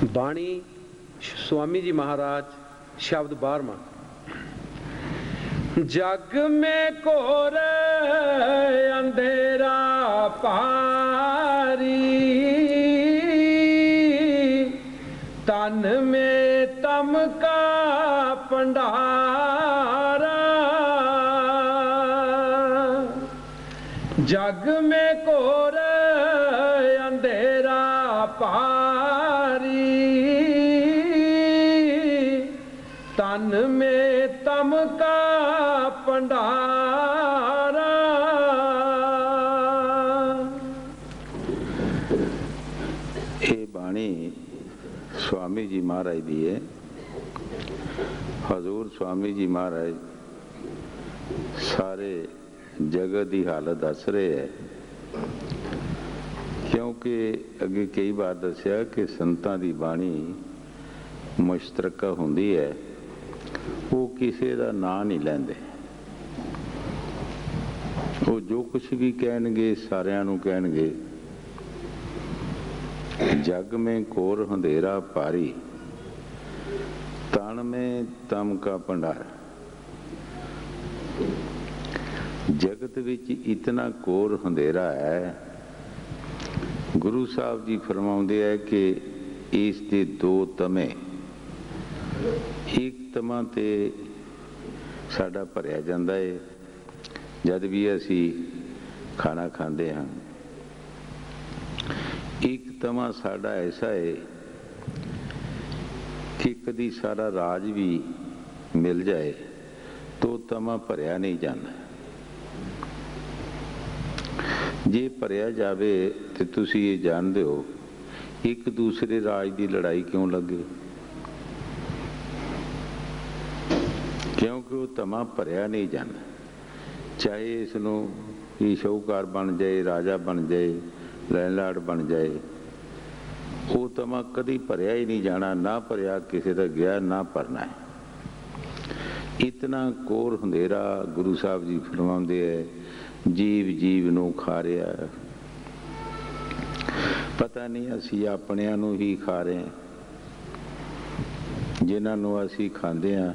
बाणी स्वामी जी महाराज, शब्द 12वां। जग में घोर अंधेरा पारी, तन में तम का भंडारा। जग में घोर अंधेरा पारी, तन में तम का भंडारा। ये बाणी स्वामी जी महाराज दी है। हजूर स्वामी जी महाराज सारे जगत की हालत दस रहे है, क्योंकि अगे कई बार दसिया कि संतां दी बाणी मुश्तरका हुंदी है, वो किसी का नाम नहीं लैंदे। वो जो कुछ भी कहणगे सारिਆਂ ਨੂੰ कहणगे जग में घोर अंधेरा पारी, तन में तम का भंडार। जगत विच इतना घोर अंधेरा है, गुरु साहब जी फरमाउंदे है कि इस दे दो तमे, एक तमा ते साडा भरिया जांदा है जद भी असी खाना खांदे हां। एक तमा साडा ऐसा है कि कदी सारा राज भी मिल जाए तो तमा भरिया नहीं जाता। जे भरिया जावे तो तुसी ये जानते हो एक दूसरे राज की लड़ाई क्यों लगे, क्योंकि वो तमा भरिया नहीं जाता। चाहे इसनों ही शाहूकार बन जाए, राजा बन जाए, लैंडलॉर्ड बन जाए, वो तमा कदी भरिया ही नहीं जाना। ना भरिया किसी का गया, ना भरना है। इतना घोर अंधेरा गुरु साहब जी फरमाते है, जीव जीव नू खा रहा है। पता नहीं असी अपनिਆਂ ਨੂੰ ही खा रहे हैं, जिन्हां ਨੂੰ असी खांदे हैं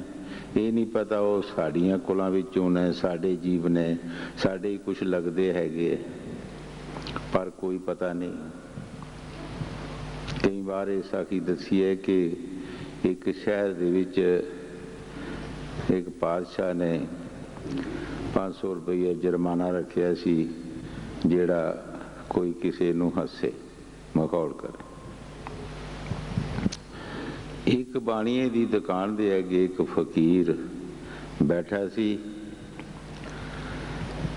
ये नहीं पता वो साड़ियाँ कुलों विचों ने, साडे जीव ने, साडे कुछ लगते हैगे, पर कोई पता नहीं। कई बार ये साखी दसी है कि एक शहर दे विच एक पातशाह ने 500 रुपये जुर्माना रखिया सी, जेड़ा कोई किसी नूं हसे मखौल करे। एक बाणीए दी दुकान दे अगे एक फकीर बैठा सी।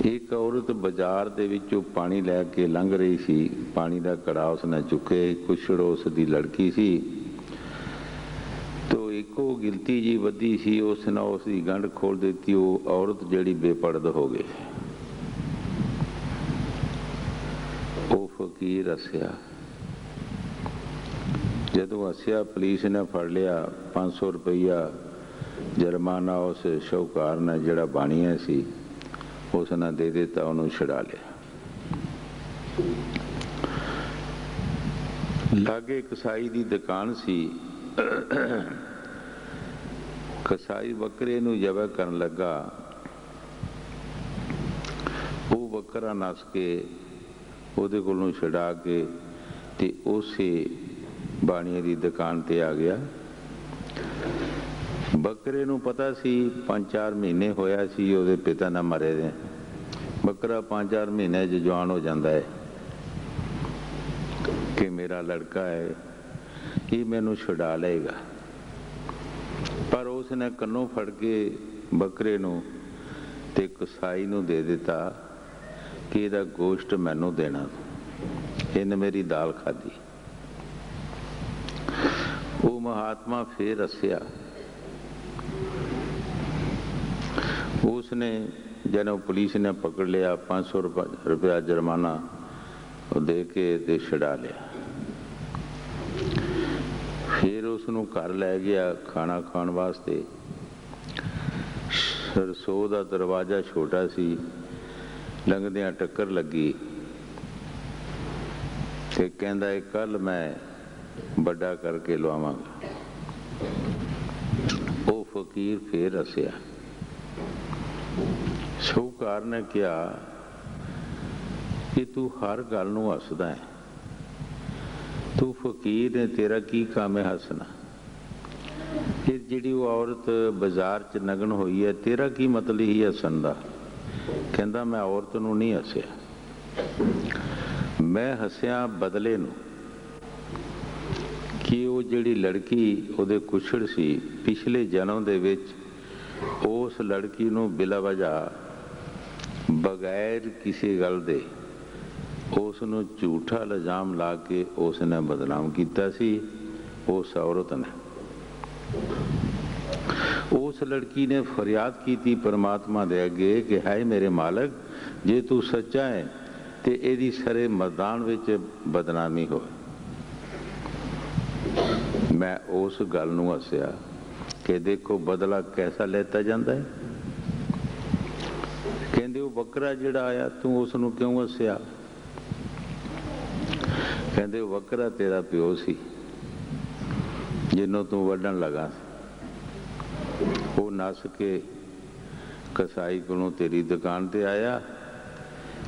एक औरत बाजार दे विचों पानी लैके लंघ रही सी, पानी का कड़ा उसने चुके, कुछड़ उसकी लड़की सी। तो एको गिलती जी वधी सी, उसने उसकी गंढ खोल दी। वो औरत जड़ी बेपरद हो गई। वो फकीर हसिया। जदों हसिया पुलिस ने फड़ लिया, 500 रुपया जुर्माना उस शाहूकार ने जड़ा बाणीया सी उसने दे दिता, उन्होंने छुड़ा लिया। लागे कसाई की दुकान सी। कसाई बकरे नूं जबा करन लगा, वो बकरा नस के उहदे कोलों छुड़ा के ते उसे बाणीए की दुकान ते आ गया। बकरे नूं पता सी 5-4 महीने होया सी उहदे पिता ना मरे दे। बकरा 5-4 महीने च जवान हो जाता है कि मेरा लड़का है, ये मैनू छुड़ा लेगा। पर उसने कन्नों फड़ के बकरे नूं ते कसाई नूं दे दिता कि इहदा गोश्त मैनू देना, इन्हें मेरी दाल खाधी। वो महात्मा फिर हसिया। उसने जब पुलिस ने पकड़ लिया, 500 रुपया जुर्माना दे के ते छुड़ा लिया। फिर उसनों घर लै गया खाना खाण वास्ते। रसों का दरवाजा छोटा सी, लंघदियां टक्कर लगी ते कहंदा है कल मैं ਵੱਡਾ ਕਰਕੇ ਲਵਾਵਾਂਗਾ। ਉਹ ਫਕੀਰ ਫੇਰ ਹੱਸਿਆ। ਸ਼ਾਹੂਕਾਰ ਨੇ ਕਿਹਾ ਕਿ ਤੂੰ ਹਰ ਗੱਲ ਨੂੰ ਹੱਸਦਾ ਹੈ, ਤੂੰ ਫਕੀਰ ਨੇ, ਤੇਰਾ ਕੀ ਕੰਮ ਹੈ ਹੱਸਣਾ? ਫਿਰ ਜਿਹੜੀ ਉਹ ਔਰਤ ਬਾਜ਼ਾਰ 'ਚ ਨਗਨ ਹੋਈ ਹੈ, ਤੇਰਾ ਕੀ ਮਤਲਬ ਹੀ ਹੱਸਣ ਦਾ? ਕਹਿੰਦਾ ਮੈਂ ਔਰਤ ਨੂੰ ਨਹੀਂ ਹੱਸਿਆ, ਮੈਂ ਹੱਸਿਆ ਬਦਲੇ ਨੂੰ, ਕਿ ਉਹ ਜਿਹੜੀ ਲੜਕੀ ਉਹਦੇ ਕੁਛੜ ਸੀ ਪਿਛਲੇ ਜਨਮ ਦੇ ਵਿੱਚ, ਉਸ ਲੜਕੀ ਨੂੰ ਬਿਲਾ ਵਜ੍ਹਾ ਬਗੈਰ ਕਿਸੇ ਗੱਲ ਦੇ ਉਸ ਨੂੰ ਝੂਠਾ ਇਲਜ਼ਾਮ ਲਾ ਕੇ ਉਸ ਨੇ ਬਦਨਾਮ ਕੀਤਾ ਸੀ। ਉਸ ਔਰਤ ਨੇ, ਉਸ ਲੜਕੀ ਨੇ ਫਰਿਆਦ ਕੀਤੀ ਪਰਮਾਤਮਾ ਦੇ ਅੱਗੇ ਕਿ ਹਾਏ ਮੇਰੇ ਮਾਲਕ, ਜੇ ਤੂੰ ਸੱਚਾ ਹੈ ਤੇ ਇਹਦੀ ਸਾਰੇ ਮੈਦਾਨ ਵਿੱਚ ਬਦਨਾਮੀ ਹੋਵੇ। ਮੈਂ ਉਸ ਗੱਲ ਨੂੰ ਹੱਸਿਆ ਕਿ ਦੇਖੋ ਬਦਲਾ ਕੈਸਾ ਲੈਤਾ ਜਾਂਦਾ ਹੈ। ਕਹਿੰਦੇ ਉਹ ਬੱਕਰਾ ਜਿਹੜਾ ਆਇਆ, ਤੂੰ ਉਸ ਨੂੰ ਕਿਉਂ ਹੱਸਿਆ? ਕਹਿੰਦੇ ਉਹ ਬੱਕਰਾ ਤੇਰਾ ਪਿਓ ਸੀ ਜਿਹਨੂੰ ਤੂੰ ਵੱਢਣ ਲੱਗਾ ਸੀ। ਉਹ ਨੱਸ ਕੇ ਕਸਾਈ ਕੋਲੋਂ ਤੇਰੀ ਦੁਕਾਨ ਤੇ ਆਇਆ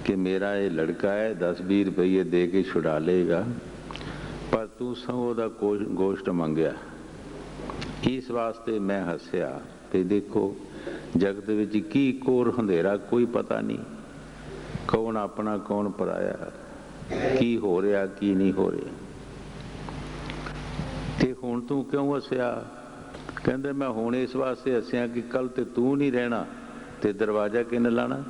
ਕਿ ਮੇਰਾ ਇਹ ਲੜਕਾ ਹੈ, 10-20 ਰੁਪਏ ਦੇ ਕੇ ਛੁਡਾ ਲਏਗਾ, ਪਰ ਤੂੰ ਸਭ ਉਹਦਾ ਗੋਸ਼ਟ ਮੰਗਿਆ। ਇਸ ਵਾਸਤੇ ਮੈਂ ਹੱਸਿਆ ਤੇ ਦੇਖੋ ਜਗਤ ਵਿੱਚ ਕੀ ਕੋਰ ਹਨੇਰਾ ਕੋਈ ਪਤਾ ਨਹੀਂ, ਕੌਣ ਆਪਣਾ ਕੌਣ ਪਰਾਇਆ, ਕੀ ਹੋ ਰਿਹਾ ਕੀ ਨਹੀਂ ਹੋ ਰਿਹਾ। ਤੇ ਹੁਣ ਤੂੰ ਕਿਉਂ ਹੱਸਿਆ? ਕਹਿੰਦੇ ਮੈਂ ਹੁਣ ਇਸ ਵਾਸਤੇ ਹੱਸਿਆ ਕਿ ਕੱਲ ਤੇ ਤੂੰ ਨਹੀਂ ਰਹਿਣਾ ਤੇ ਦਰਵਾਜ਼ਾ ਕਿਹਨੇ ਲਾਣਾ?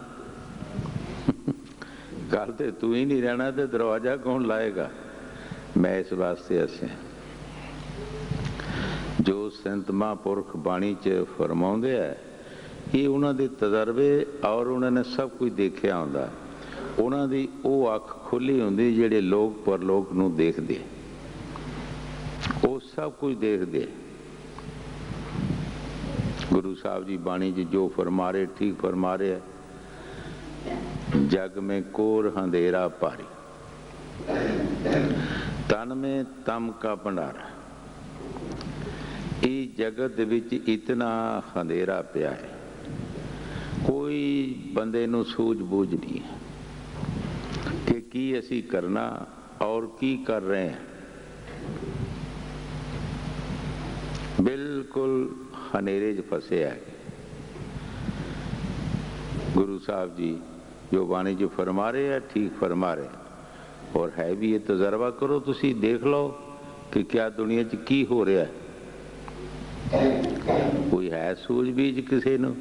ਕੱਲ ਤੇ ਤੂੰ ਹੀ ਨਹੀਂ ਰਹਿਣਾ ਤੇ ਦਰਵਾਜ਼ਾ ਕੌਣ ਲਾਏਗਾ? ਮੈਂ ਇਸ ਵਾਸਤੇ ਹੱਸਿਆ। ਜੋ ਸੰਤ ਮਹਾਂਪੁਰਖ ਬਾਣੀ 'ਚ ਫਰਮਾਉਂਦੇ ਹੈ, ਇਹ ਉਹਨਾਂ ਦੇ ਤਜਰਬੇ ਔਰ ਉਹਨਾਂ ਨੇ ਸਭ ਕੁਝ ਦੇਖਿਆ ਹੁੰਦਾ। ਉਹਨਾਂ ਦੀ ਉਹ ਅੱਖ ਖੁੱਲ੍ਹੀ ਹੁੰਦੀ ਜਿਹੜੇ ਲੋਕ ਪਰਲੋਕ ਨੂੰ ਦੇਖਦੇ, ਉਹ ਸਭ ਕੁਝ ਦੇਖਦੇ। ਗੁਰੂ ਸਾਹਿਬ ਜੀ ਬਾਣੀ 'ਚ ਜੋ ਫਰਮਾ ਰਹੇ ਠੀਕ ਫਰਮਾ ਰਹੇ, ਜਗ ਮੇਂ ਕੋਰ ਹੰਧੇਰਾ ਭਾਰੀ, ਤਨ ਮੇਂ ਤਮ ਕਾ ਭੰਡਾਰਾ। ਇਹ ਜਗਤ ਦੇ ਵਿੱਚ ਇਤਨਾ ਹਨੇਰਾ ਪਿਆ ਹੈ, ਕੋਈ ਬੰਦੇ ਨੂੰ ਸੂਝ ਬੂਝ ਨਹੀਂ ਹੈ ਕਿ ਕੀ ਅਸੀਂ ਕਰਨਾ ਔਰ ਕੀ ਕਰ ਰਹੇ ਹਾਂ। ਬਿਲਕੁਲ ਹਨੇਰੇ 'ਚ ਫਸਿਆ ਹੈ। ਗੁਰੂ ਸਾਹਿਬ ਜੀ ਜੋ ਬਾਣੀ 'ਚ ਫਰਮਾ ਰਹੇ ਹੈ ਠੀਕ ਫਰਮਾ ਰਹੇ, ਔਰ ਹੈ ਵੀ ਇਹ ਤਜਰਬਾ ਕਰੋ, ਤੁਸੀਂ ਦੇਖ ਲਓ ਕਿ ਕਿਆ ਦੁਨੀਆ 'ਚ ਕੀ ਹੋ ਰਿਹਾ। ਕੋਈ ਹੈ ਸੂਝਬੀਝ ਕਿਸੇ ਨੂੰ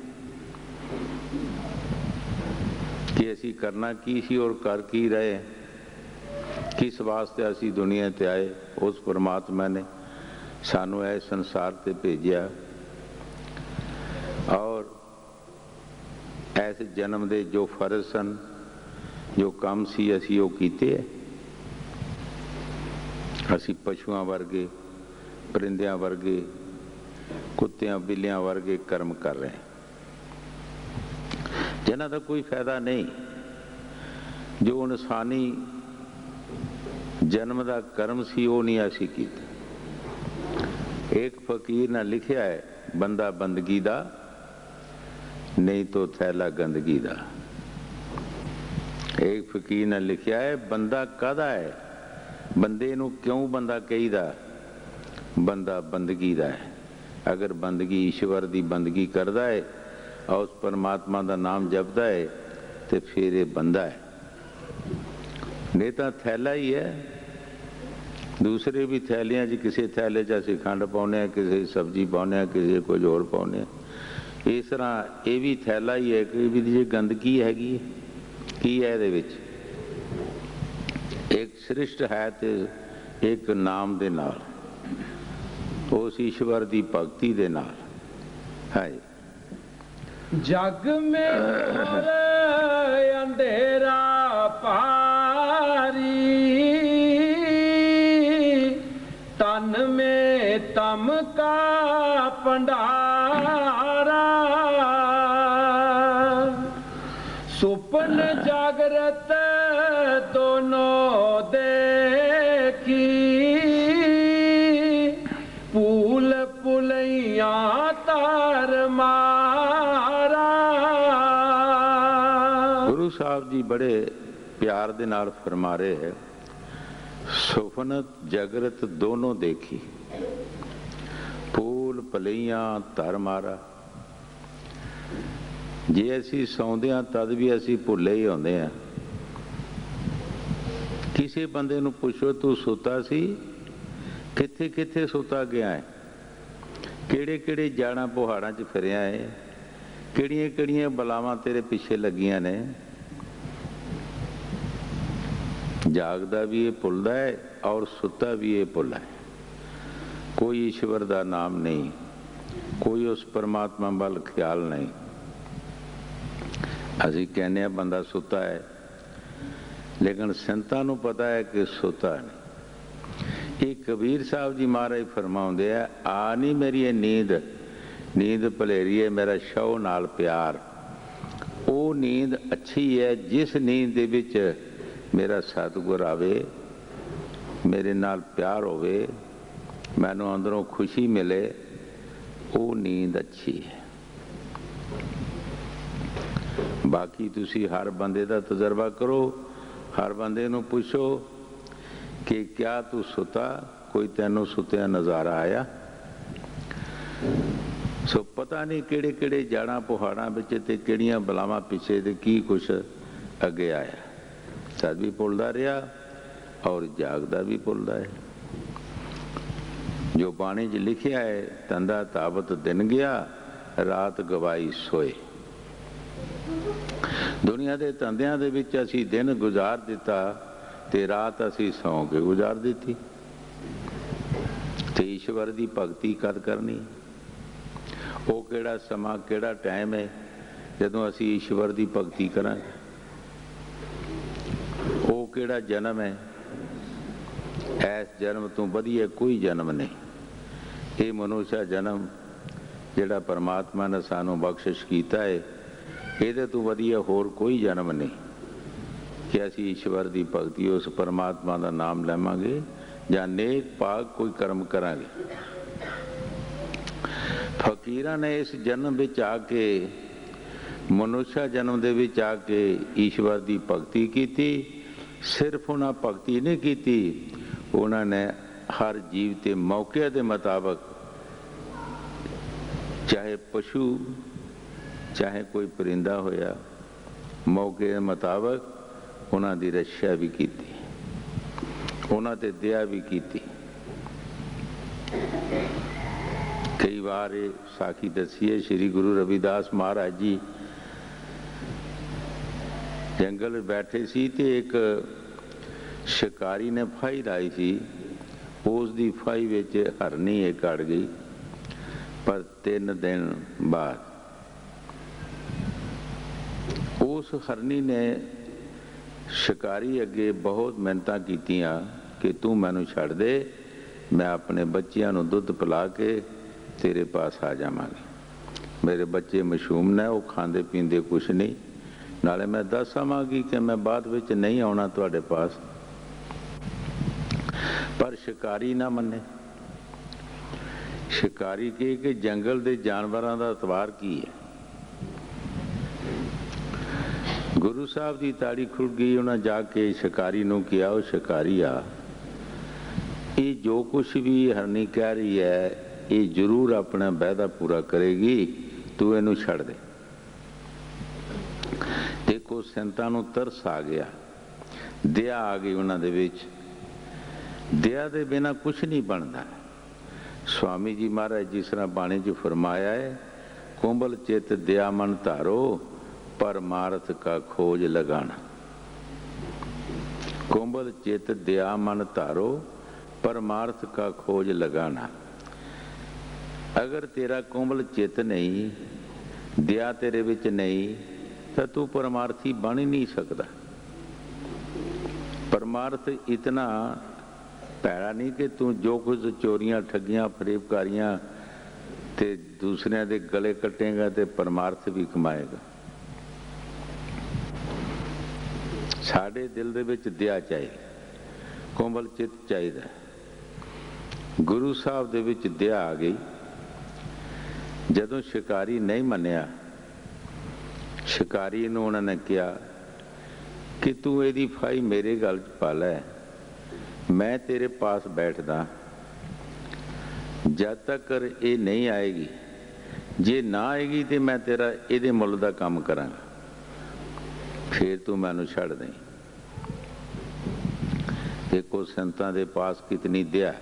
ਕਿ ਅਸੀਂ ਕਰਨਾ ਕੀ ਸੀ ਔਰ ਕਰ ਕੀ ਰਹੇ, ਕਿਸ ਵਾਸਤੇ ਅਸੀਂ ਦੁਨੀਆ ਤੇ ਆਏ? ਉਸ ਪਰਮਾਤਮਾ ਨੇ ਸਾਨੂੰ ਇਸ ਸੰਸਾਰ ਤੇ ਭੇਜਿਆ ਔਰ ਇਸ ਜਨਮ ਦੇ ਜੋ ਫਰਜ਼ ਸਨ, ਜੋ ਕੰਮ ਸੀ, ਅਸੀਂ ਉਹ ਕੀਤੇ ਹੈ। ਅਸੀਂ ਪਸ਼ੂਆਂ ਵਰਗੇ, ਪਰਿੰਦਿਆਂ ਵਰਗੇ, ਕੁੱਤਿਆਂ ਬਿੱਲਿਆਂ ਵਰਗੇ ਕਰਮ ਕਰ ਰਹੇ ਜਿਨ੍ਹਾਂ ਦਾ ਕੋਈ ਫਾਇਦਾ ਨਹੀਂ। ਜੋ ਇਨਸਾਨੀ ਜਨਮ ਦਾ ਕਰਮ ਸੀ ਉਹ ਨਹੀਂ ਅਸੀਂ ਕੀਤਾ। ਇੱਕ ਫਕੀਰ ਨੇ ਲਿਖਿਆ ਹੈ, ਬੰਦਾ ਬੰਦਗੀ ਦਾ ਨਹੀਂ ਤੋ ਥੈਲਾ ਗੰਦਗੀ ਦਾ। ਇੱਕ ਫਕੀਰ ਨੇ ਲਿਖਿਆ ਹੈ, ਬੰਦਾ ਕਾਹਦਾ ਹੈ? ਬੰਦੇ ਨੂੰ ਕਿਉਂ ਬੰਦਾ ਕਹੀਦਾ? ਬੰਦਾ ਬੰਦਗੀ ਦਾ ਹੈ। ਅਗਰ ਬੰਦਗੀ ਈਸ਼ਵਰ ਦੀ ਬੰਦਗੀ ਕਰਦਾ ਹੈ, ਉਸ ਪਰਮਾਤਮਾ ਦਾ ਨਾਮ ਜਪਦਾ ਹੈ, ਤੇ ਫਿਰ ਇਹ ਬੰਦਾ ਹੈ, ਨਹੀਂ ਤਾਂ ਥੈਲਾ ਹੀ ਹੈ। ਦੂਸਰੇ ਵੀ ਥੈਲਿਆਂ 'ਚ, ਕਿਸੇ ਥੈਲੇ 'ਚ ਅਸੀਂ ਖੰਡ ਪਾਉਂਦੇ ਹਾਂ, ਕਿਸੇ ਸਬਜ਼ੀ ਪਾਉਂਦੇ ਹਾਂ, ਕਿਸੇ ਕੁਝ ਹੋਰ ਪਾਉਂਦੇ ਹਾਂ। ਇਸ ਤਰ੍ਹਾਂ ਇਹ ਵੀ ਥੈਲਾ ਹੀ ਹੈ ਕਿ ਵੀ ਜੇ ਗੰਦਗੀ ਹੈਗੀ ਕੀ ਹੈ ਇਹਦੇ ਵਿੱਚ? ਇੱਕ ਸ੍ਰਿਸ਼ਟ ਹੈ ਤੇ ਇੱਕ ਨਾਮ ਦੇ ਨਾਲ, ਉਸ ਈਸ਼ਵਰ ਦੀ ਭਗਤੀ ਦੇ ਨਾਲ ਹੈ। ਜਗ ਮੇਂ ਘੋਰ ਅੰਧੇਰਾ ਭਾਰੀ, ਤਨ ਮੇਂ ਤਮ ਕਾ ਭੰਡਾਰਾ, ਸੁਪਨ ਜਾਗਰਤ ਦੋਨੋਂ ਦੇਖੀ, भी बड़े प्यार दे नाल फरमा रहे है, सुफन जगरत दोनों देखी, फूल पलइयां धर मारा। जे असी सौंदे हाँ तद भी असी भुले ही आउंदे हाँ। किसी बंदे नूं पुछो तू सुता सी, कित्थे कित्थे सुता गया है, किहड़े किहड़े जाड़ा पहाड़ां च फिरिया है, किहड़ियां किहड़ियां बलावां तेरे पिछे लगियां ने। जागदा भी ये भुलदा है और सुता भी ये भुलदा है। कोई ईश्वर का नाम नहीं, कोई उस परमात्मा वाल ख्याल नहीं। असी कहने बंदा सुता है, लेकिन संतां नूं पता है कि सुता नहीं। ये कबीर साहब जी महाराज फरमाउंदे है, आ नहीं मेरी ये नींद, नींद भलेरी है मेरा शौ नाल प्यार। वो नींद अच्छी है जिस नींद दे विच मेरा सतगुर आवे, मेरे नाल प्यार होवे, मैनू अंदरों खुशी मिले, वो नींद अच्छी है। बाकी तुसी हर बंदे का तजर्बा करो, हर बंदे नू पुछो कि क्या तू सुता, कोई तेनों सुत्या नज़ारा आया। सो पता नहीं किहड़े किहड़े जाड़ा पहाड़ां विच ते किहड़ियां बलावां पिछे ते की कुछ अगे आया। सद भी भुलदा रहा और जागदा भी भुलदा है। जो बाणी च लिखिया है, तंदा ताबत दिन गया, रात गवाई सोए। दुनिया के तंदियां दे विच असी दिन गुजार दिता ते रात असी सौ के गुजार दी। ते ईश्वर की भगती कद करनी? वो केड़ा समा केड़ा टाइम है जदों असी ईश्वर की भगती करांगे? वो केड़ा जन्म है? ऐस जन्म तो वधिया कोई जन्म नहीं। ये मनुष्य जन्म जिहड़ा परमात्मा ने सानू बख्शिश कीता है, ये तो वधिया होर कोई जन्म नहीं कि असी ईश्वर की भगती उस परमात्मा का नाम लवांगे या नेक पाक कोई कर्म करांगे। फकीरां ने इस जन्म विच आके, मनुष्य जन्म दे विच आके ईश्वर की भगती कीती। सिर्फ उन्हें भगती नहीं कीती, उन्होंने हर जीव के मौके के मुताबिक, चाहे पशु चाहे कोई परिंदा होया, मौके के मुताबिक उन्होंने रक्षा भी की, उन्होंने दया भी की। कई बार ये साखी दसी है, श्री गुरु रविदास महाराज जी जंगल बैठे सी ते एक शिकारी ने फाही लाई सी। उसकी फाही विच हरनी एक अड़ गई, पर 3 दिन बाद उस हरनी ने शिकारी अगे बहुत मिन्नतां कीतियां कि तू मैनू छड़ दे, मैं अपने बच्चियां नू दुध पिला के तेरे पास आ जावांगी। मेरे बच्चे मशूम ने, वो खांदे पींदे कुछ नहीं, नाले मैं दस आवांगी कि मैं बाद विच नहीं आउणा तुहाडे पास। पर शिकारी ना मन्ने। शिकारी कहे कि जंगल के जानवरों का इतवार की है। गुरु साहब की ताड़ी खुल गई, उन्हें जाके शिकारी नू किया, वो शिकारी आ, ये जो कुछ भी हरनी कह रही है ये जरूर अपना वायदा पूरा करेगी, तू इनू छड़ दे। देखो संतां नू तरस आ गया, दया आ गई उन्होंने विच। दया दे बिना कुछ नहीं बनता। स्वामी जी महाराज जिस तरह बाणी च फरमाया है, कुंभल चित दया मन धारो, परमार्थ का खोज लगाना। कुंभल चित दया मन धारो, परमार्थ का खोज लगाना। अगर तेरा कुंभल चित नहीं, दया तेरे विच नहीं, तो तू परमार्थी बन ही नहीं सकता। परमार्थ इतना पैड़ा नहीं कि तू जो कुछ चोरियां ठगियां फरेबकारियां ते दूसरियां दे गले कटेगा ते परमार्थ भी कमाएगा। साडे दिल दे विच दया चाहिए, कोमल चित चाहिए। गुरु साहब दे विच दया आ गई। जदों शिकारी नहीं मन्निया, शिकारी नूं उन्होंने कहा कि तू ਇਹਦੀ ਫਾਈ ਮੇਰੇ ਗਲ 'ਚ ਪਾ ਲੈ, मैं तेरे पास बैठदा, जब तक ये नहीं आएगी, जे ना आएगी तो मैं तेरा ਇਹਦੇ ਮੁੱਲ ਦਾ ਕੰਮ ਕਰਾਂਗਾ, फिर तू मैनू छड़ दें। देखो संतां दे पास कितनी दया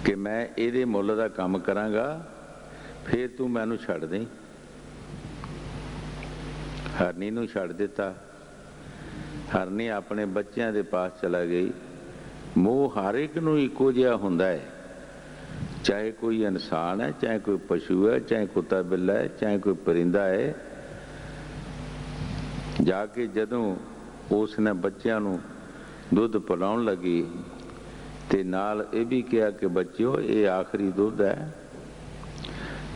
कि मैं ਇਹਦੇ ਮੁੱਲ ਦਾ ਕੰਮ ਕਰਾਂਗਾ, फिर तू मैनू छड़ दें। हरनी नू छड़ दिता, हरनी अपने बच्चों के पास चला गई। मोह हर एक नू इक्को जिहा हुंदा है, चाहे कोई इंसान है, चाहे कोई पशु है, चाहे कुत्ता बिल्ला है, चाहे कोई परिंदा है। जाके जदों उसने बच्चों नू दुध पिलाउण लगी ते नाल ये भी कहा कि बच्चों ये आखिरी दुध है,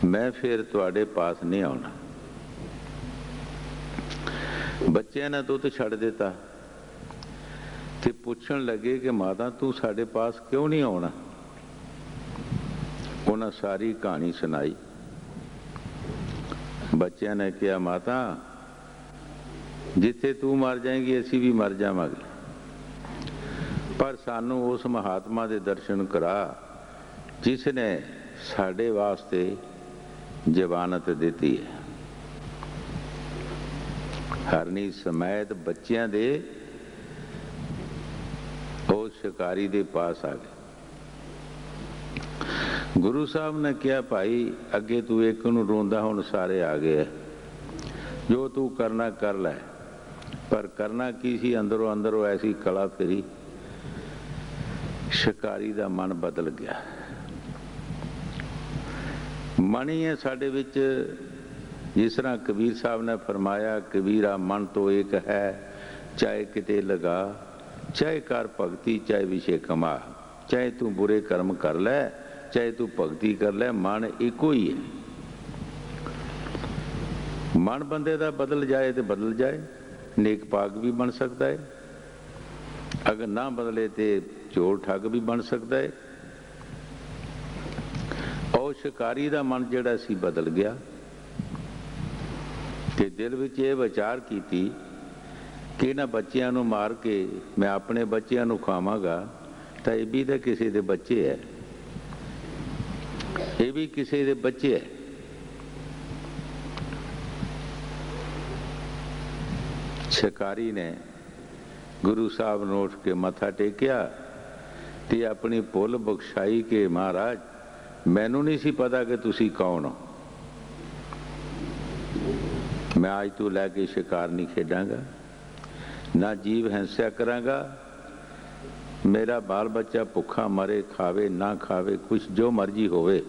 मैं फिर तुहाडे पास नहीं आउणा। बच्चों ने दुध छड़ दिता ते पुछण लगे कि माता तू साडे पास क्यों नहीं आउणा। उन्हें सारी कहानी सुनाई। बच्चों ने कहा माता जिथे तू मर जाएगी असी भी मर जावांगे, पर सानू उस महात्मा दे दर्शन करा जिसने साडे वास्ते जवानत दी है। हरनी समेत बच्चों दे उस शिकारी दे पास आ गए। गुरु साहब ने कहा भाई अगे तू एक नू रोंदा, हुण सारे आ गए, जो तू करना कर लै। पर करना की सी, अंदरों अंदरों ऐसी कला फिरी, शिकारी दा मन बदल गया। मन ही है साडे विच, जिस तरह कबीर साहब ने फरमाया कबीरा मन तो एक है, चाहे किते लगा, चाहे कर भगती चाहे विषय कमा, चाहे तू बुरे कर्म कर ले चाहे तू भगती कर ले, मन एको ही है। मन बंदे दा बदल जाए तो बदल जाए, नेक पाक भी बन सकता है, अगर ना बदले तो चोर ठग भी बन सकता है। और शिकारी दा मन जिहड़ा सी बदल गया ते दिल विच ये विचार कीती कि इन्हां बच्चियां नूं मार के मैं अपने बच्चियां नूं खावांगा, तां ये भी तां किसी दे बच्चे है, ये भी किसी दे बच्चे है। शिकारी ने गुरु साहब ने उठ के मत्था टेकिया ते अपनी भुल बख्शाई कि महाराज मैनू नहीं सी पता कि तुसी कौन हो, मैं आज तो लैके शिकार नहीं खेडांगा, ना जीव हिंसा करांगा, मेरा बाल बच्चा भुखा मरे खावे ना खावे कुछ जो मर्जी होवे,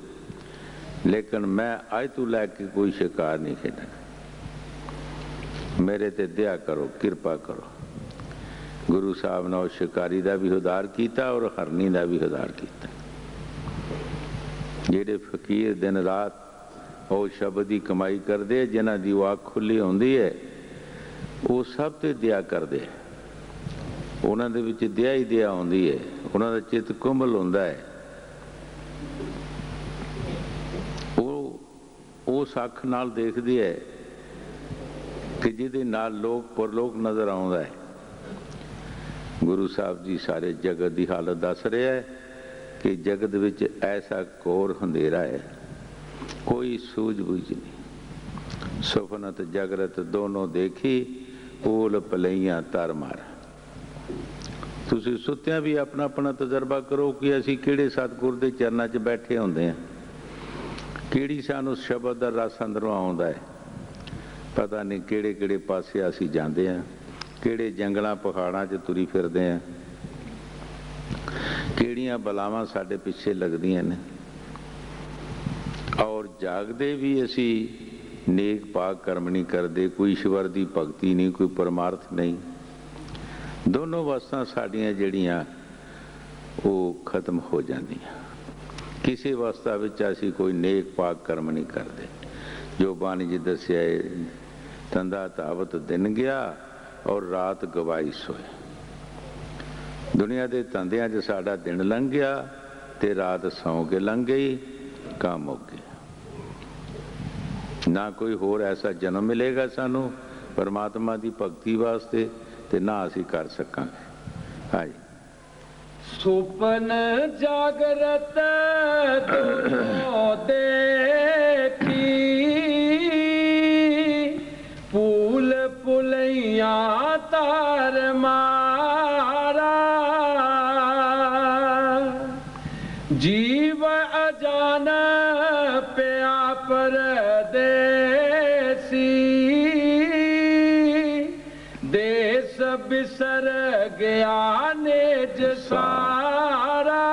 लेकिन मैं आज तो लैके कोई शिकार नहीं खेडांगा, मेरे ते दया करो कृपा करो। गुरु साहब ने उस शिकारी का भी उद्धार किया और हरनी का भी उद्धार किया। जेडे फकीर दिन रात और शब्द की कमाई करते, जिन्हों की वाक खुली होंदी है, वो सब ते दया करते, उन्होंने विच दया ही दया होंदी है, उन्होंने चित्त कुंभल होंदा है। वो अख नाल देखदी है कि जिहदे नाल लोक परलोक नज़र आउंदा है। गुरु साहब जी सारे जगत की हालत दस रहे है कि जगत विच ऐसा घोर अंधेरा है, कोई सूझबूझ नहीं। सुफनत जागरत दोनों देखी, ऊल पलैया तर मार। तुसीं सुत्तियां भी अपना अपना तजर्बा करो कि असीं किहड़े सतगुर दे चरनां 'च बैठे हुंदे हां, किहड़ी सानूं शब्द दा रस अंदरों आउंदा है, पता नहीं किहड़े किहड़े पासे असीं जांदे हां, किहड़े जंगलां पहाड़ां 'च तुरी फिरदे हां, किहड़ियां बलावां साडे पिछे लगदियां ने। और जागदे भी असी नेक पाक कर्म नहीं करते, कोई ईश्वर की भगती नहीं, कोई परमार्थ नहीं। दोनों वस्तां साडियां जिहड़ियां वो खत्म हो जांदियां। किसी अवस्था विच असी कोई नेक पाक कर्म नहीं करते। जो बाणी जी दस्सिया है, तंदा तावत दिन गया और रात गवाई सोए। दुनिया के धंधियां 'च साडा दिन लंघ गया ते रात सौ के लंघ गई, काम हो गया। ना कोई होर ऐसा जन्म मिलेगा सानू परमात्मा की भगती वास्ते ते ना असी कर सकांगे। हाँ जी। सुपन जागरत दोनों देखी, फूल पुलैया तार मारा, जीव अजान प्या परदेसी, देश बिसर गया निज सारा।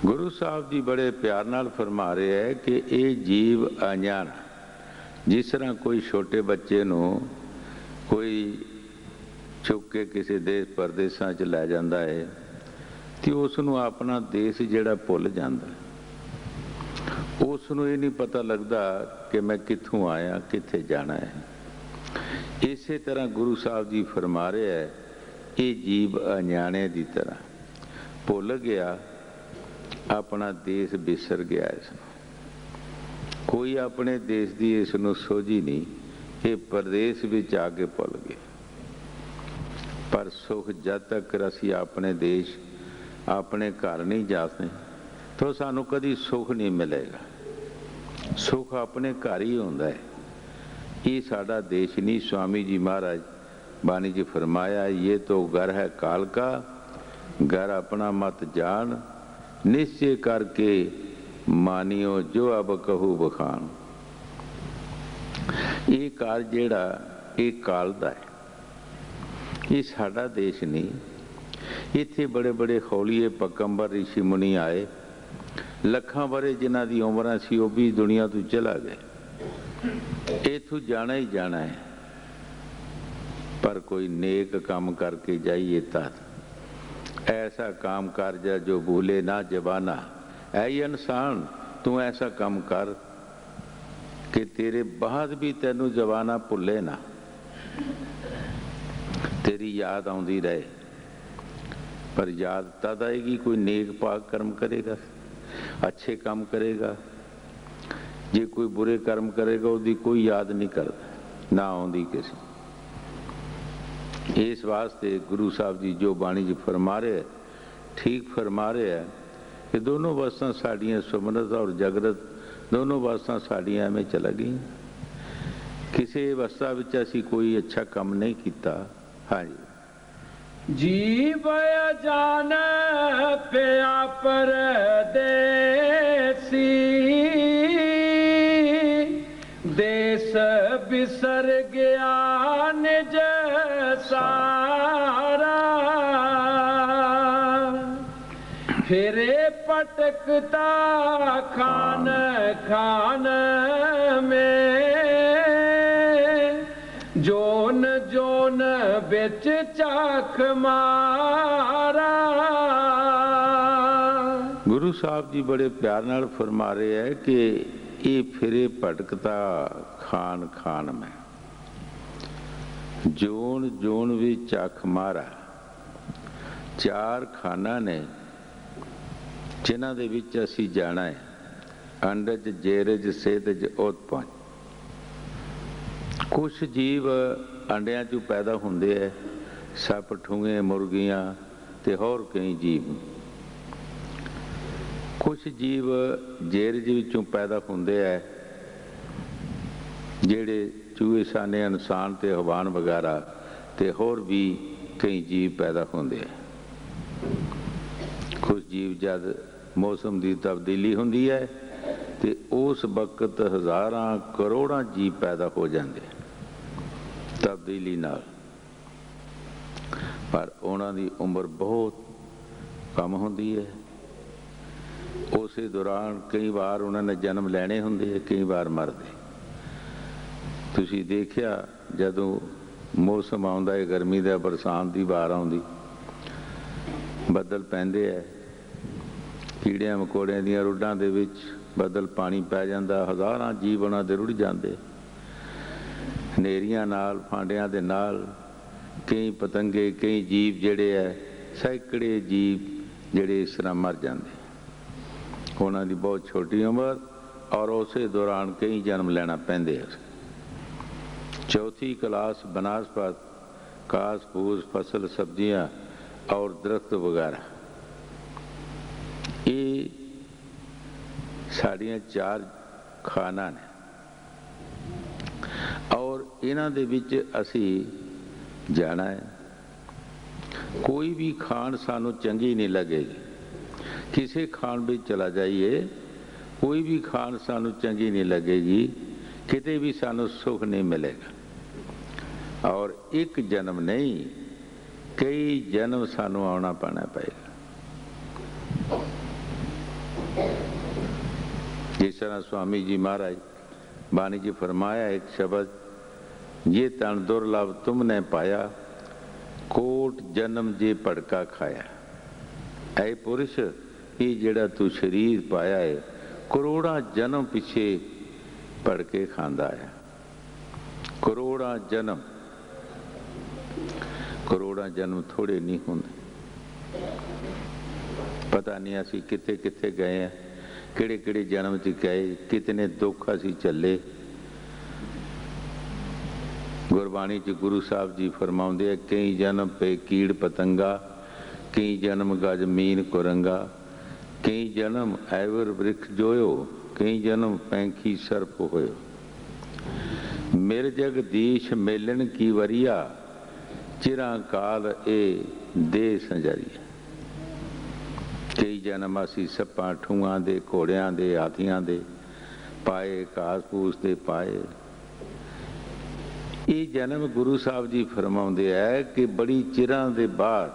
गुरु साहब जी बड़े प्यार नाल फरमा रहे हैं कि ये जीव अनजान, जिस तरह कोई छोटे बच्चे नूं कोई चुक के किसी देश परदेसां च लै जांदा है तो उसनूं अपना देश जिहड़ा भुल जांदा, उसनूं ये नहीं पता लगता कि मैं कित्थों आया कित्थे जाना है। इसे तरह गुरु साहब जी फरमा रहे हैं ये जीव अनजाने की तरह भुल गया, अपना देश बिसर गया। इसनूं कोई अपने देश की इसनूं सोझी नहीं, ये प्रदेश विच आके भुल गए। पर सुख जब तक असी अपने देश अपने घर नहीं जाते तो सानू कभी सुख नहीं मिलेगा। सुख अपने घर ही होंदा है। ये साडा देश नहीं। स्वामी जी महाराज बानी जी फरमाया, ये तो घर है काल का, घर अपना मत जान, निश्चय करके मानियो जो अब कहू बखान। ये कार जेड़ा ये काल दा है, ये साडा देश नहीं। इत्थे बड़े बड़े खौलीए पकंबर ऋषि मुनि आए, लखां बारे जिन्हां दी उमरां सी वो भी दुनिया तो चला गए। इथों जाना ही जाना है, पर कोई नेक काम करके जाइए तद ऐसा काम कर जा जो भूले ना जबाना। ऐ इंसान तू ऐसा काम कर कि तेरे बाद भी तेनू जबाना भुले ना, तेरी याद आउंदी रहे। पर याद तद आएगी कोई नेक पाक कर्म करेगा, अच्छे काम करेगा। जे कोई बुरे कर्म करेगा उसकी कोई याद नहीं करता, ना आउंदी किसी। इस वास्ते गुरु साहब जी जो बाणी जी फरमा रहे हैं, ठीक फरमा रहे हैं कि दोनों वस्तां साड़ियाँ सुमरत और जगरत दोनों वस्तां साड़ियाँ में चला गई। किसी अवस्था विच असी कोई अच्छा काम नहीं किया। हाँ जी। जीव जान प्या परदेसी, देश बिसर गया निज सारा, फिरे पटकता खान खान में, जोन जोन बिच चाख मारा। गुरु साहब जी बड़े प्यार नाल फरमा रहे हैं कि ये फिरे भटकता खान खान में, जोन जोन भी चख मारा। चार खाना ने जिन्हां दे विच असी जाना है, अंडज जेरज सेतज उत्पन्न। कुछ जीव अंडियां चों पैदा होंदे है, सप ठूंगे मुर्गियां ते होर कई जीव। कुछ जीव जेरज विचों पैदा होंदे है, जेड़े चूहे साने इंसान ते हवान वगैरह ते होर भी कई जीव पैदा होंदे है। कुछ जीव जद मौसम की तब्दीली होंदी है तो उस वक्त हज़ारां करोड़ां जीव पैदा हो जाते तब्दीली नाल, पर उन्हां दी उम्र बहुत कम होंदी है। उस दौरान कई बार उन्होंने जन्म लैने होंदे, कई बार मरदे। तुसीं देखिया जदों मौसम आउंदा है गर्मी दा, बरसात की बार आउंदी, बदल पैंदे है, कीड़ियां मकोड़ियां दियां रुड्डां दे विच बदल पानी पै जांदा, हज़ारां जीव उन्हां दे रुड़ जांदे। हनेरियां नाल फांडियां दे नाल कई पतंगे कई जीव जिहड़े है, सैकड़े जीव जिहड़े इस तरह मर जांदे। उन्हां दी बहुत छोटी उम्र और उस दौरान कई जन्म लैना पैंदे। चौथी क्लास बनास्पत, घास फूस, फसल, सब्जियां और दरख्त वगैरह। ये साड़ियाँ 4 खाना ने और इन्हां दे विच असी जाना है। कोई भी खान सानू चंगी नहीं लगेगी। किसी खान में चला जाइए, कोई भी खान सानू चंगी नहीं लगेगी, किते भी सानू सुख नहीं मिलेगा। और एक जन्म नहीं, कई जन्म सानू आना पाना पएगा। जिस तरह स्वामी जी महाराज बानी जी फरमाया एक शब्द, ये तन दुर्लभ तुमने पाया, कोट जन्म जे भड़का खाया। ऐ पुरुष, ये जेड़ा तू शरीर पाया है, करोड़ा जन्म पिछे भड़के खांदा है। करोड़ा जन्म थोड़े नहीं होंदे। पता नहीं असी किथे किथे गए हैं, किहड़े किहड़े जन्म च गए, कितने दुख असी चले। गुरबाणी च गुरु साहब जी फरमाउंदे है, कई जन्म पे कीड़ पतंगा, कई जन्म गज मीन कुरंगा, कई जन्म ऐवर वृक्ष जोयो, कई जन्म पैंखी सर्प होयो। मिर जगदीश मेलन की वरिया, चिरा काल ए दे संजरिया। कई जन्म असी सप्पां ठूआं दे, घोड़ियां दे, हाथियां दे पाए, घास फूस दे पाए। ये जन्म गुरु साहब जी फरमाउंदे है कि बड़ी चिरां दे बाद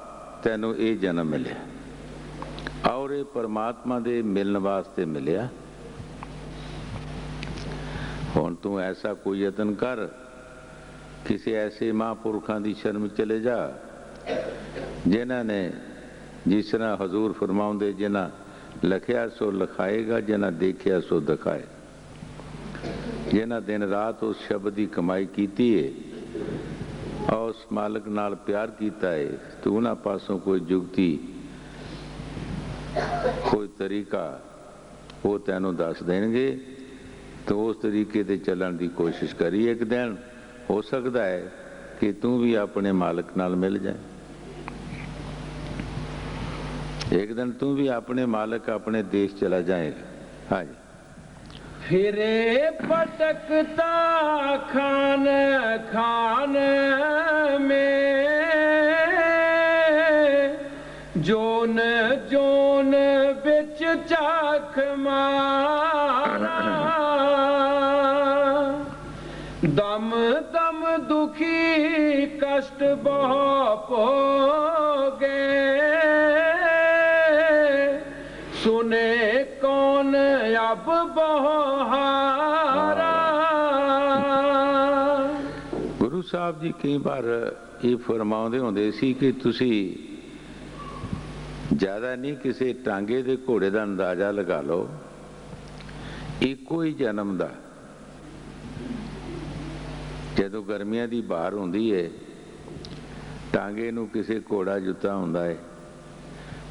तैनू ये जन्म मिलिया और ये परमात्मा दे मिलने वास्ते मिलिया। हुण तू ऐसा कोई यतन कर, किसी ऐसे महापुरखों की शर्म चले जा जिन्हां ने, जिस तरह हजूर फरमाउंदे, जिन्हां लिखिया सो लिखाएगा, जिन्हां देखिया सो दिखाएगा। जिन्हां दिन रात उस शब्द की कमाई की है और उस मालिक नाल प्यार किया है, तो उन्हां पासों कोई जुगती, कोई तरीका वो तैनू दस देंगे। तो उस तरीके से चलन की कोशिश करी। एक दिन हो सकता है कि तू भी अपने मालिक नाल मिल जाए। एक दिन तू भी अपने मालिक, अपने देश चला जाएगा। हाँ जी। फिरे पटकता खान खान में, जोन जोन बिच चाख मारा। दम दम दुखी कष्ट बहु भोगे, सुने कौन अब बहारा। गुरु साहब जी कई बार ये फरमाउंदे होंदे सी कि तुसी ज़्यादा नहीं किसी टांगे दे घोड़े का अंदाजा लगा लो, एको ही जन्म का। जदों गर्मियां की बहार होंदी है, टांगे नूं किसी घोड़ा जुत्ता हुंदा है,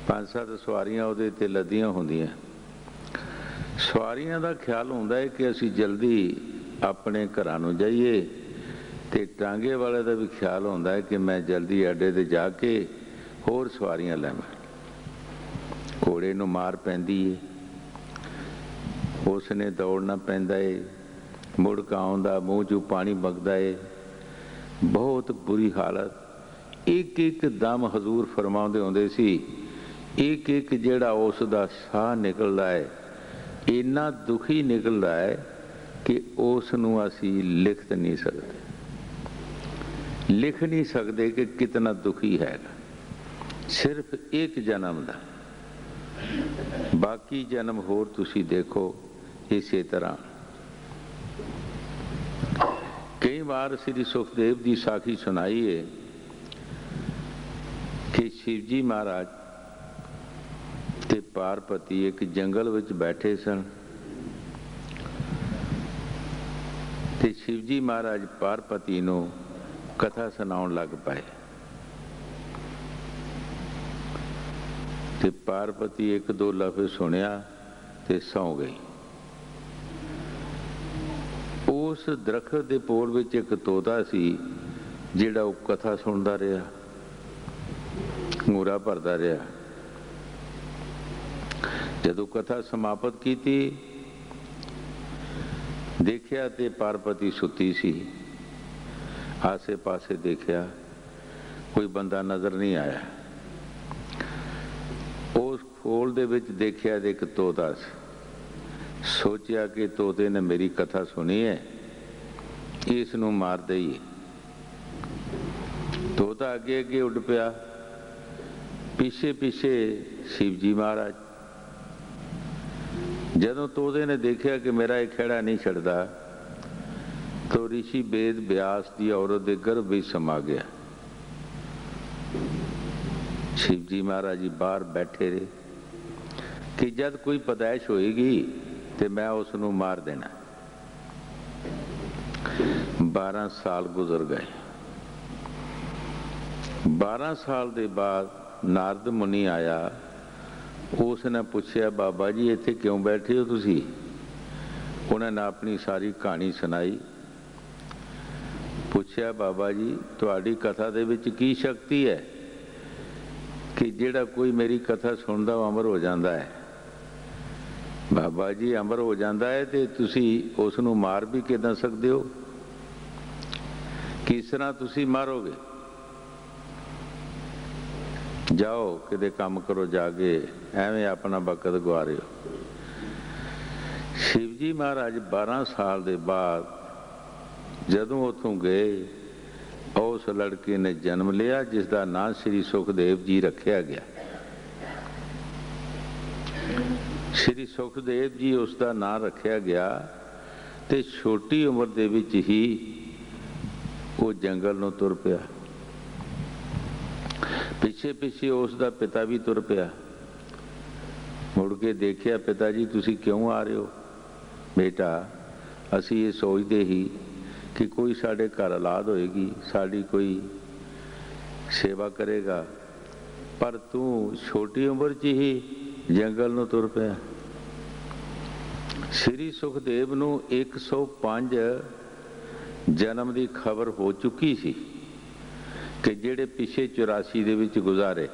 5-7 सवारियां उहदे ते लदियां होंदियां। सवारियां का ख्याल होंदा है कि असी जल्दी अपने घरां नूं जाइए, ते टांगे वाले का भी ख्याल होंदा है कि मैं जल्दी अड्डे ते जाके होर सवारियां लैवां। घोड़े नूं मार पैंदी है, उसने दौड़ना पैंदा है, मुड़ आउंदा, मूँह चों पानी बगदा है, बहुत बुरी हालत। एक एक दम हजूर फरमाउंदे होंदे सी, एक एक जेड़ा उसदा साह निकलदा है, इन्ना दुखी निकलदा है कि उस नूं असी लिख नहीं सकते, लिख नहीं सकते कि कितना दुखी है। सिर्फ एक जन्म दा, बाकी जन्म होर तुसी देखो इसे तरह। कई बार श्री सुखदेव की साखी सुनाई है कि शिवजी महाराज ते पार्वती एक जंगल विच बैठे सन, ते शिवजी महाराज पार्वती नूं कथा सुनाउण लग पाए। ते पार्वती एक दो लफ्ज़ सुनिया ते सौ गई। उस दरखत के पोल विच एक तोता सी जिहड़ा वो कथा सुनता रहा, मूरा भरदा रहा। जदों कथा समाप्त की देखिया ते पार्वती सुती सी। आसे पासे देखिया कोई बंदा नज़र नहीं आया। उस खोल दे विच देखिया ते एक तोता सी। सोचिया कि तोते ने मेरी कथा सुनी है, इस नूं मार दईए। तोता अगे अगे उड़ पिया, पीछे पीछे शिवजी महाराज। जदों तोते ने देखिया कि मेरा एक खेड़ा नहीं छड़दा, तो ऋषि वेद व्यास की औरत के गर्भ भी समा गया। शिवजी महाराज जी बाहर बैठे रहे कि जब कोई पैदाइश होएगी तो मैं उसनों मार देना। 12 साल गुजर गए। 12 साल के बाद नारद मुनि आया। उसने पूछया, बाबा जी इत्थे क्यों बैठे हो तुसी? उन्होंने अपनी सारी कहानी सुनाई। पूछया, बाबा जी तुहाडी कथा दे विच की शक्ति है कि जिहड़ा कोई मेरी कथा सुनदा वो अमर हो जाता है? बाबा जी अमर हो जाता है तो तुसी उसनूं मार भी किदां सकदे हो? किस तरह तुसी मारोगे? जाओ किते काम करो, जाके एवें अपना वक्त गवा रहे हो। शिवजी महाराज 12 साल के बाद जदों उतों गए, उस लड़के ने जन्म लिया जिसका नाम श्री सुखदेव जी रखा गया। श्री सुखदेव जी उसका नाम रखा गया तो छोटी उम्र दे विच ही वो जंगल नूं तुर पिया। पिछे पिछे उसका पिता भी तुर पिया। मुड़ के देखिया, पिता जी तुसी क्यों आ रहे हो? बेटा असी ये सोचते ही कि कोई साढ़े घर औलाद होएगी, साड़ी कोई सेवा करेगा, पर तू छोटी उम्र च ही जंगल नूं तुर पिया। श्री सुखदेव नूं 105 जन्म की खबर हो चुकी सी कि जेड़े पिछे 84 दे विच गुजारे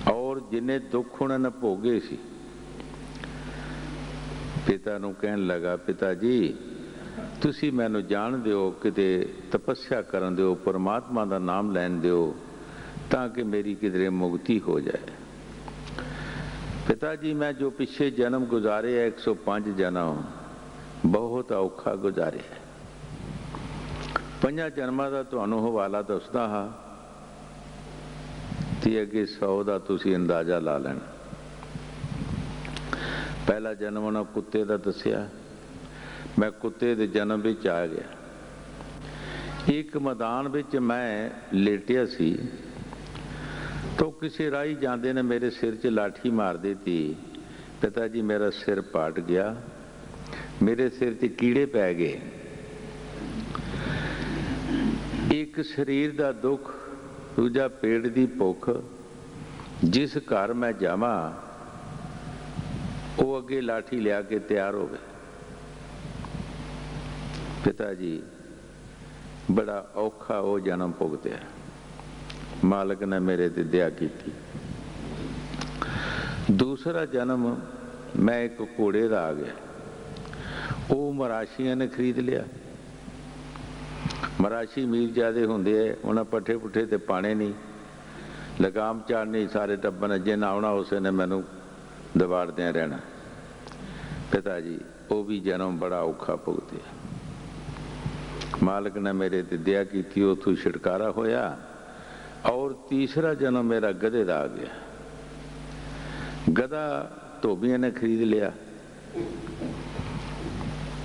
और जिन्हें दुख उन्होंने भोगे सी। पिता नूं कहन लगा, पिता जी तुसी मैनू जान दिओ, किते तपस्या करन दिओ, परमात्मा का नाम लैन दिओ ताकि मेरी किधरे मुक्ति हो जाए। पिता जी मैं जो पिछे जन्म गुजारे 105 जन्म बहुत औखा गुजारे है। 5 जन्मां दा तुहानूं हवाला दसदा हाँ ते अगे 100 का तुसी अंदाजा ला लेना। पहला जन्म उन्हें कुत्ते का दसिया। मैं कुत्ते के जन्म विच आ गया। एक मैदान विच मैं लेटिया सी तो किसी राही जांदे ने मेरे सिर च लाठी मार दी थी। पिताजी मेरा सिर पाट गया, मेरे सिर च कीड़े पै गए। एक शरीर का दुख, दूजा पेट की भुख। जिस घर मैं जावां वो अगे लाठी लिया के तैयार हो गए। पिताजी बड़ा औखा वो जन्म भुगत्या। मालिक ने मेरे ते दया की। दूसरा जन्म मैं एक घोड़े का आ गया। वो मराशिया ने खरीद लिया। मराशी मीर ज्यादा होंगे है, उन्हें पट्ठे पुट्ठे तो पाने नहीं, लगाम चाड़नी। सारे टब्बर ने जिन आना उसे ने मैनू दबाड़द्या रहना। पिताजी वो भी जन्म बड़ा औखा भुगत्या। मालिक ने मेरे ते दया की, उतों छुटकारा होया। और तीसरा जन्म मेरा गधे का आ गया। गधा धोबिया ने खरीद लिया।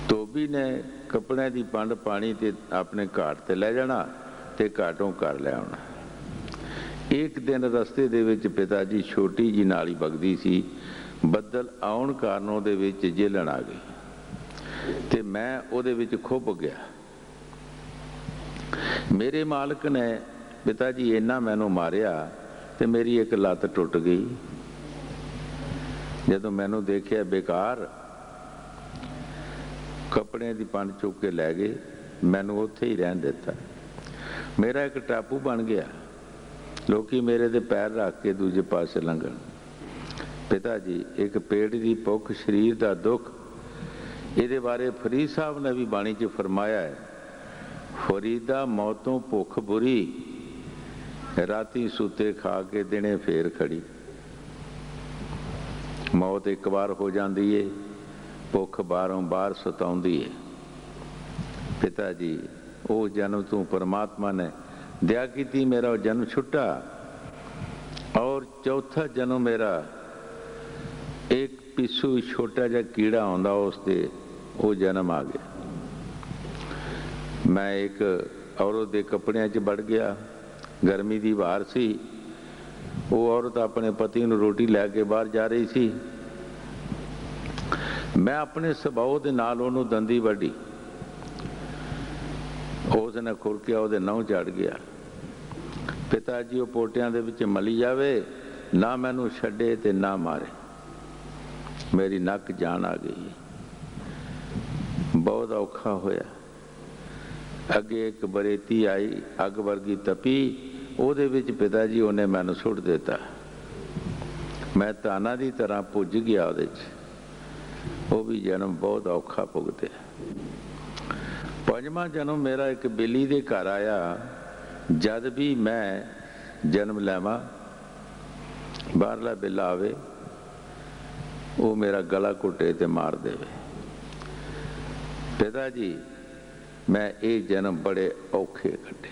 धोबी ने कपड़े की पंड पानी ते अपने घाट ते ले जाना ते घाटों घर ले आना। एक दिन रस्ते दे विच पिताजी छोटी जी नाली बगदी सी। बदल आउण कारण उहदे विच झेलण आ गई ते मैं उहदे विच खुभ गया। मेरे मालिक ने पिताजी इन्ना मैनू मारिया ते मेरी एक लत्त टुट गई। जदों मैनू देखिया बेकार, ਕੱਪੜਿਆਂ ਦੀ ਪੰਡ ਚੁੱਕ ਕੇ ਲੈ ਗਏ, ਮੈਨੂੰ ਉੱਥੇ ਹੀ ਰਹਿਣ ਦਿੱਤਾ। ਮੇਰਾ ਇੱਕ ਟਾਪੂ ਬਣ ਗਿਆ, ਲੋਕੀ ਮੇਰੇ ਤੇ ਪੈਰ ਰੱਖ ਕੇ ਦੂਜੇ ਪਾਸੇ ਲੰਘਣ। ਪਿਤਾ ਜੀ, ਇੱਕ ਪੇਟ ਦੀ ਭੁੱਖ, ਸਰੀਰ ਦਾ ਦੁੱਖ, ਇਹਦੇ ਬਾਰੇ ਫਰੀਦ ਸਾਹਿਬ ਨੇ ਵੀ ਬਾਣੀ 'ਚ ਫਰਮਾਇਆ ਹੈ, ਫਰੀਦਾ ਮੌਤੋਂ ਭੁੱਖ ਬੁਰੀ, ਰਾਤੀ ਸੁੱਤੇ ਖਾ ਕੇ ਦਿਨੇ ਫੇਰ ਖੜੀ। ਮੌਤ ਇੱਕ ਵਾਰ ਹੋ ਜਾਂਦੀ ਏ, ਭੁੱਖ ਬਾਰੋਂ ਬਾਰ ਸਤਾਉਂਦੀ ਏ। ਪਿਤਾ ਜੀ, ਉਹ ਜਨਮ ਤੋਂ ਪਰਮਾਤਮਾ ਨੇ ਦਇਆ ਕੀਤੀ, ਮੇਰਾ ਉਹ ਜਨਮ ਛੁੱਟਾ। ਔਰ ਚੌਥਾ ਜਨਮ ਮੇਰਾ ਇੱਕ ਪਿੱਛੂ ਛੋਟਾ ਜਿਹਾ ਕੀੜਾ ਆਉਂਦਾ, ਉਸ ਤੇ ਉਹ ਜਨਮ ਆ ਗਿਆ। ਮੈਂ ਇੱਕ ਔਰਤ ਦੇ ਕੱਪੜਿਆਂ 'ਚ ਵੜ ਗਿਆ, ਗਰਮੀ ਦੀ ਵਾਰ ਸੀ। ਉਹ ਔਰਤ ਆਪਣੇ ਪਤੀ ਨੂੰ ਰੋਟੀ ਲੈ ਕੇ ਬਾਹਰ ਜਾ ਰਹੀ ਸੀ। ਮੈਂ ਆਪਣੇ ਸੁਭਾਅ ਦੇ ਨਾਲ ਉਹਨੂੰ ਦੰਦੀ ਵੱਢੀ, ਉਸ ਨੇ ਖੁਰਕਿਆ, ਉਹਦੇ ਨਹੁੰ ਚੜ੍ਹ ਗਿਆ। ਪਿਤਾ ਜੀ, ਉਹ ਪੋਟਿਆਂ ਦੇ ਵਿੱਚ ਮਲੀ ਜਾਵੇ, ਨਾ ਮੈਨੂੰ ਛੱਡੇ ਤੇ ਨਾ ਮਾਰੇ। ਮੇਰੀ ਨੱਕ ਜਾਨ ਆ ਗਈ, ਬਹੁਤ ਔਖਾ ਹੋਇਆ। ਅੱਗੇ ਇੱਕ ਬਰੇਤੀ ਆਈ, ਅੱਗ ਵਰਗੀ ਤਪੀ, ਉਹਦੇ ਵਿੱਚ ਪਿਤਾ ਜੀ ਉਹਨੇ ਮੈਨੂੰ ਸੁੱਟ ਦਿੱਤਾ। ਮੈਂ ਤਾਨਾ ਦੀ ਤਰ੍ਹਾਂ ਪੁੱਜ ਗਿਆ ਉਹਦੇ 'ਚ। ਉਹ ਵੀ ਜਨਮ ਬਹੁਤ ਔਖਾ ਭੁਗਤਿਆ। ਪੰਜਵਾਂ ਜਨਮ ਮੇਰਾ ਇੱਕ ਬਿੱਲੀ ਦੇ ਘਰ ਆਇਆ। ਜਦ ਵੀ ਮੈਂ ਜਨਮ ਲੈਵਾਂ, ਬਾਹਰਲਾ ਬਿੱਲਾ ਆਵੇ, ਉਹ ਮੇਰਾ ਗਲਾ ਘੁੱਟੇ ਤੇ ਮਾਰ ਦੇਵੇ। ਪਿਤਾ ਜੀ, ਮੈਂ ਇਹ ਜਨਮ ਬੜੇ ਔਖੇ ਕੱਟੇ।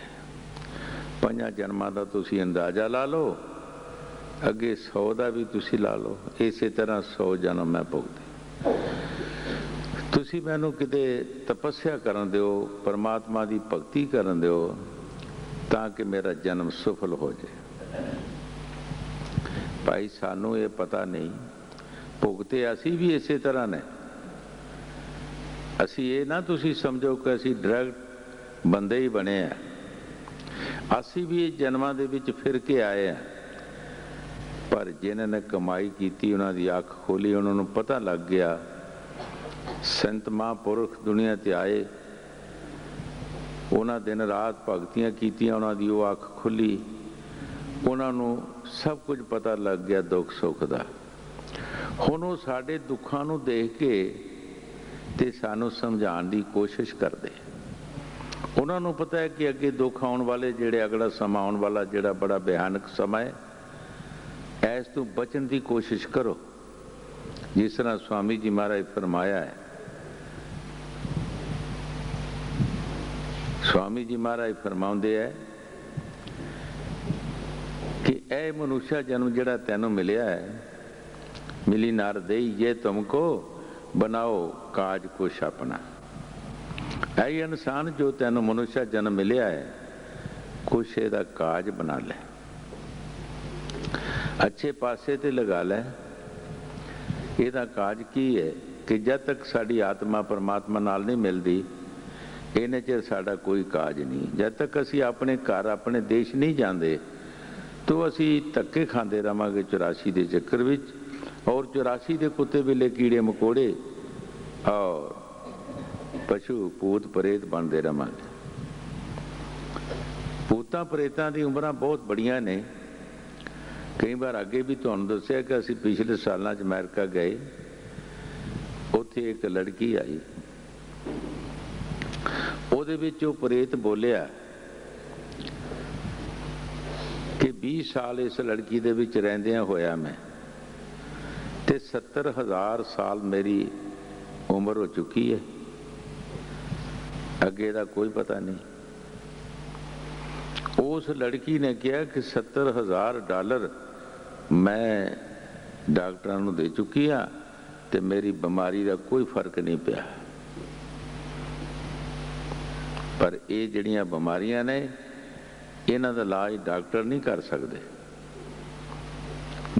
ਪੰਜਾਂ ਜਨਮਾਂ ਦਾ ਤੁਸੀਂ ਅੰਦਾਜ਼ਾ ਲਾ ਲਓ, ਅੱਗੇ 100 ਦਾ ਵੀ ਤੁਸੀਂ ਲਾ ਲਓ। ਇਸੇ ਤਰ੍ਹਾਂ 100 ਜਨਮ ਮੈਂ ਭੁਗਤੇ। ਤੁਸੀਂ ਮੈਨੂੰ ਕਿਤੇ ਤਪੱਸਿਆ ਕਰਨ ਦਿਓ, ਪਰਮਾਤਮਾ ਦੀ ਭਗਤੀ ਕਰਨ ਦਿਓ, ਤਾਂ ਕਿ ਮੇਰਾ ਜਨਮ ਸਫਲ ਹੋ ਜਾਏ। ਭਾਈ, ਸਾਨੂੰ ਇਹ ਪਤਾ ਨਹੀਂ, ਭੁਗਤੇ ਅਸੀਂ ਵੀ ਇਸੇ ਤਰ੍ਹਾਂ ਨੇ। ਅਸੀਂ ਇਹ ਨਾ ਤੁਸੀਂ ਸਮਝੋ ਕਿ ਅਸੀਂ ਡਾਇਰੈਕਟ ਬੰਦੇ ਹੀ ਬਣੇ ਆ। ਅਸੀਂ ਵੀ ਇਹ ਜਨਮਾਂ ਦੇ ਵਿੱਚ ਫਿਰ ਕੇ ਆਏ ਆ। ਪਰ ਜਿਨ੍ਹਾਂ ਨੇ ਕਮਾਈ ਕੀਤੀ, ਉਹਨਾਂ ਦੀ ਅੱਖ ਖੋਲੀ, ਉਹਨਾਂ ਨੂੰ ਪਤਾ ਲੱਗ ਗਿਆ। ਸੰਤ ਮਹਾਂਪੁਰਖ ਦੁਨੀਆ ਤੇ ਆਏ, ਉਹਨਾਂ ਦਿਨ ਰਾਤ ਭਗਤੀਆਂ ਕੀਤੀਆਂ, ਉਹਨਾਂ ਦੀ ਉਹ ਅੱਖ ਖੁੱਲੀ, ਉਹਨਾਂ ਨੂੰ ਸਭ ਕੁਝ ਪਤਾ ਲੱਗ ਗਿਆ ਦੁੱਖ ਸੁੱਖ ਦਾ। ਹੁਣ ਉਹ ਸਾਡੇ ਦੁੱਖਾਂ ਨੂੰ ਦੇਖ ਕੇ ਤੇ ਸਾਨੂੰ ਸਮਝਾਉਣ ਦੀ ਕੋਸ਼ਿਸ਼ ਕਰਦੇ। ਉਹਨਾਂ ਨੂੰ ਪਤਾ ਹੈ ਕਿ ਅੱਗੇ ਦੁੱਖ ਆਉਣ ਵਾਲੇ, ਜਿਹੜੇ ਅਗਲਾ ਸਮਾਂ ਆਉਣ ਵਾਲਾ, ਜਿਹੜਾ ਬੜਾ ਭਿਆਨਕ ਸਮਾਂ ਹੈ, ਇਸ ਤੋਂ ਬਚਣ ਦੀ ਕੋਸ਼ਿਸ਼ ਕਰੋ। ਜਿਸ ਤਰ੍ਹਾਂ ਸਵਾਮੀ ਜੀ ਮਹਾਰਾਜ ਫਰਮਾਇਆ ਹੈ, ਸਵਾਮੀ ਜੀ ਮਹਾਰਾਜ ਫਰਮਾਉਂਦੇ ਹੈ ਕਿ ਇਹ ਮਨੁੱਖਾ ਜਨਮ ਜਿਹੜਾ ਤੈਨੂੰ ਮਿਲਿਆ ਹੈ, ਮਿਲੀ ਨਾਰ ਦੇਈ ਜੇ ਤੁਮਕੋ ਬਣਾਓ ਕਾਜ ਕੁਛ ਆਪਣਾ। ਇਹ ਇਨਸਾਨ ਜੋ ਤੈਨੂੰ ਮਨੁੱਖਾ ਜਨਮ ਮਿਲਿਆ ਹੈ, ਕੁਛ ਇਹਦਾ ਕਾਜ ਬਣਾ ਲੈ, ਅੱਛੇ ਪਾਸੇ ਤੇ ਲਗਾ ਲੈ। ਇਹਦਾ ਕਾਜ ਕੀ ਹੈ ਕਿ ਜਦ ਤੱਕ ਸਾਡੀ ਆਤਮਾ ਪਰਮਾਤਮਾ ਨਾਲ ਨਹੀਂ ਮਿਲਦੀ, ਇਹਨੇ ਚਿਰ ਸਾਡਾ ਕੋਈ ਕਾਜ ਨਹੀਂ। ਜਦ ਤੱਕ ਅਸੀਂ ਆਪਣੇ ਘਰ, ਆਪਣੇ ਦੇਸ਼ ਨਹੀਂ ਜਾਂਦੇ, ਤਾਂ ਅਸੀਂ ਧੱਕੇ ਖਾਂਦੇ ਰਹਾਂਗੇ 84 ਦੇ ਚੱਕਰ ਵਿੱਚ। ਔਰ 84 ਦੇ ਕੁੱਤੇ ਬਿੱਲੇ, ਕੀੜੇ ਮਕੌੜੇ ਔਰ ਪਸ਼ੂ ਭੂਤ ਪ੍ਰੇਤ ਬਣਦੇ ਰਹਾਂਗੇ। ਭੂਤਾਂ ਪ੍ਰੇਤਾਂ ਦੀ ਉਮਰਾਂ ਬਹੁਤ ਬੜੀਆਂ ਨੇ। ਕਈ ਵਾਰ ਅੱਗੇ ਵੀ ਤੁਹਾਨੂੰ ਦੱਸਿਆ ਕਿ ਅਸੀਂ ਪਿਛਲੇ ਸਾਲਾਂ 'ਚ ਅਮਰੀਕਾ ਗਏ, ਉੱਥੇ ਇੱਕ ਲੜਕੀ ਆਈ, ਉਹਦੇ ਵਿੱਚ ਉਹ ਪ੍ਰੇਤ ਬੋਲਿਆ ਕਿ 20 ਸਾਲ ਇਸ ਲੜਕੀ ਦੇ ਵਿੱਚ ਰਹਿੰਦਿਆਂ ਹੋਇਆ ਮੈਂ, ਤੇ 70,000 ਸਾਲ ਮੇਰੀ ਉਮਰ ਹੋ ਚੁੱਕੀ ਹੈ, ਅੱਗੇ ਦਾ ਕੋਈ ਪਤਾ ਨਹੀਂ। ਉਸ ਲੜਕੀ ਨੇ ਕਿਹਾ ਕਿ $70,000 ਮੈਂ ਡਾਕਟਰਾਂ ਨੂੰ ਦੇ ਚੁੱਕੀ ਹਾਂ ਤੇ ਮੇਰੀ ਬਿਮਾਰੀ ਦਾ ਕੋਈ ਫਰਕ ਨਹੀਂ ਪਿਆ। ਪਰ ਇਹ ਜਿਹੜੀਆਂ ਬਿਮਾਰੀਆਂ ਨੇ, ਇਹਨਾਂ ਦਾ ਇਲਾਜ ਡਾਕਟਰ ਨਹੀਂ ਕਰ ਸਕਦੇ।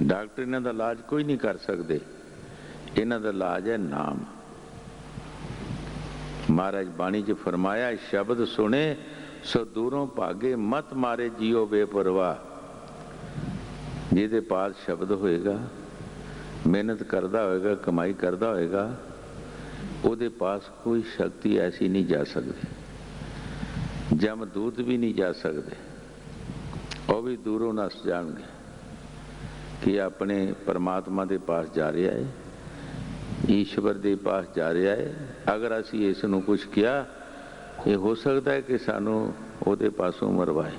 ਡਾਕਟਰ ਇਹਨਾਂ ਦਾ ਇਲਾਜ ਕੋਈ ਨਹੀਂ ਕਰ ਸਕਦੇ। ਇਹਨਾਂ ਦਾ ਇਲਾਜ ਹੈ ਨਾਮ। ਮਹਾਰਾਜ ਬਾਣੀ 'ਚ ਫਰਮਾਇਆ, ਸ਼ਬਦ ਸੁਣੇ ਸੋ ਦੂਰੋਂ ਭਾਗੇ, ਮਤ ਮਾਰੇ ਜੀਓ ਬੇਪਰਵਾਹ। ਜਿਹਦੇ ਪਾਸ ਸ਼ਬਦ ਹੋਏਗਾ, ਮਿਹਨਤ ਕਰਦਾ ਹੋਏਗਾ, ਕਮਾਈ ਕਰਦਾ ਹੋਏਗਾ, ਉਹਦੇ ਪਾਸ ਕੋਈ ਸ਼ਕਤੀ ਐਸੀ ਨਹੀਂ ਜਾ ਸਕਦੀ, ਜਮਦੂਤ ਵੀ ਨਹੀਂ ਜਾ ਸਕਦੇ, ਉਹ ਵੀ ਦੂਰੋਂ ਨਸ ਜਾਣਗੇ ਕਿ ਆਪਣੇ ਪਰਮਾਤਮਾ ਦੇ ਪਾਸ ਜਾ ਰਿਹਾ ਹੈ, ਈਸ਼ਵਰ ਦੇ ਪਾਸ ਜਾ ਰਿਹਾ ਹੈ। ਅਗਰ ਅਸੀਂ ਇਸ ਨੂੰ ਕੁਝ ਕਿਹਾ, ਇਹ ਹੋ ਸਕਦਾ ਹੈ ਕਿ ਸਾਨੂੰ ਉਹਦੇ ਪਾਸੋਂ ਮਰਵਾਏ।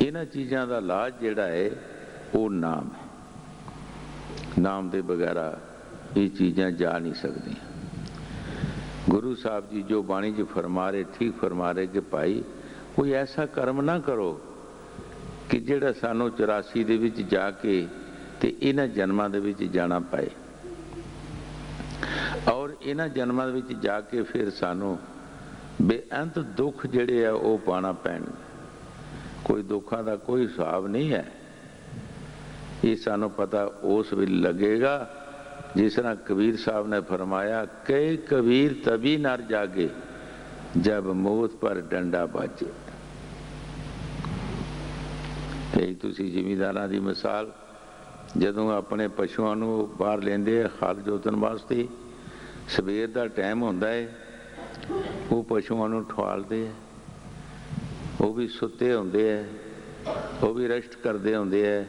ਇਹਨਾਂ ਚੀਜ਼ਾਂ ਦਾ ਇਲਾਜ ਜਿਹੜਾ ਹੈ ਉਹ ਨਾਮ ਹੈ। ਨਾਮ ਦੇ ਬਗੈਰਾ ਇਹ ਚੀਜ਼ਾਂ ਜਾ ਨਹੀਂ ਸਕਦੀਆਂ। ਗੁਰੂ ਸਾਹਿਬ ਜੀ ਜੋ ਬਾਣੀ 'ਚ ਫਰਮਾ ਰਹੇ, ਠੀਕ ਫਰਮਾ ਰਹੇ ਕਿ ਭਾਈ ਕੋਈ ਐਸਾ ਕਰਮ ਨਾ ਕਰੋ ਕਿ ਜਿਹੜਾ ਸਾਨੂੰ 84 ਦੇ ਵਿੱਚ ਜਾ ਕੇ ਤੇ ਇਹਨਾਂ ਜਨਮਾਂ ਦੇ ਵਿੱਚ ਜਾਣਾ ਪਏ, ਔਰ ਇਹਨਾਂ ਜਨਮਾਂ ਦੇ ਵਿੱਚ ਜਾ ਕੇ ਫਿਰ ਸਾਨੂੰ ਬੇਅੰਤ ਦੁੱਖ ਜਿਹੜੇ ਆ ਉਹ ਪਾਣਾ ਪੈਣਗੇ। ਕੋਈ ਦੁੱਖਾਂ ਦਾ ਕੋਈ ਹਿਸਾਬ ਨਹੀਂ ਹੈ। ਇਹ ਸਾਨੂੰ ਪਤਾ ਉਸ ਵੇਲੇ ਲੱਗੇਗਾ ਜਿਸ ਤਰ੍ਹਾਂ ਕਬੀਰ ਸਾਹਿਬ ਨੇ ਫਰਮਾਇਆ, ਕਈ ਕਬੀਰ ਤभी नर जागे जब मौत पर डंडा बाजे। ਕਈ ਤੁਸੀਂ ਜ਼ਿਮੀਂਦਾਰਾਂ ਦੀ ਮਿਸਾਲ, ਜਦੋਂ ਆਪਣੇ ਪਸ਼ੂਆਂ ਨੂੰ ਬਾਹਰ ਲੈਂਦੇ ਆ ਹਲ ਜੋਤਣ ਵਾਸਤੇ, ਸਵੇਰ ਦਾ ਟਾਈਮ ਹੁੰਦਾ ਹੈ, ਉਹ ਪਸ਼ੂਆਂ ਨੂੰ ਠਵਾਲਦੇ ਆ, ਉਹ ਵੀ ਸੁੱਤੇ ਹੁੰਦੇ ਆ, ਉਹ ਵੀ ਰੈਸਟ ਕਰਦੇ ਹੁੰਦੇ ਆ,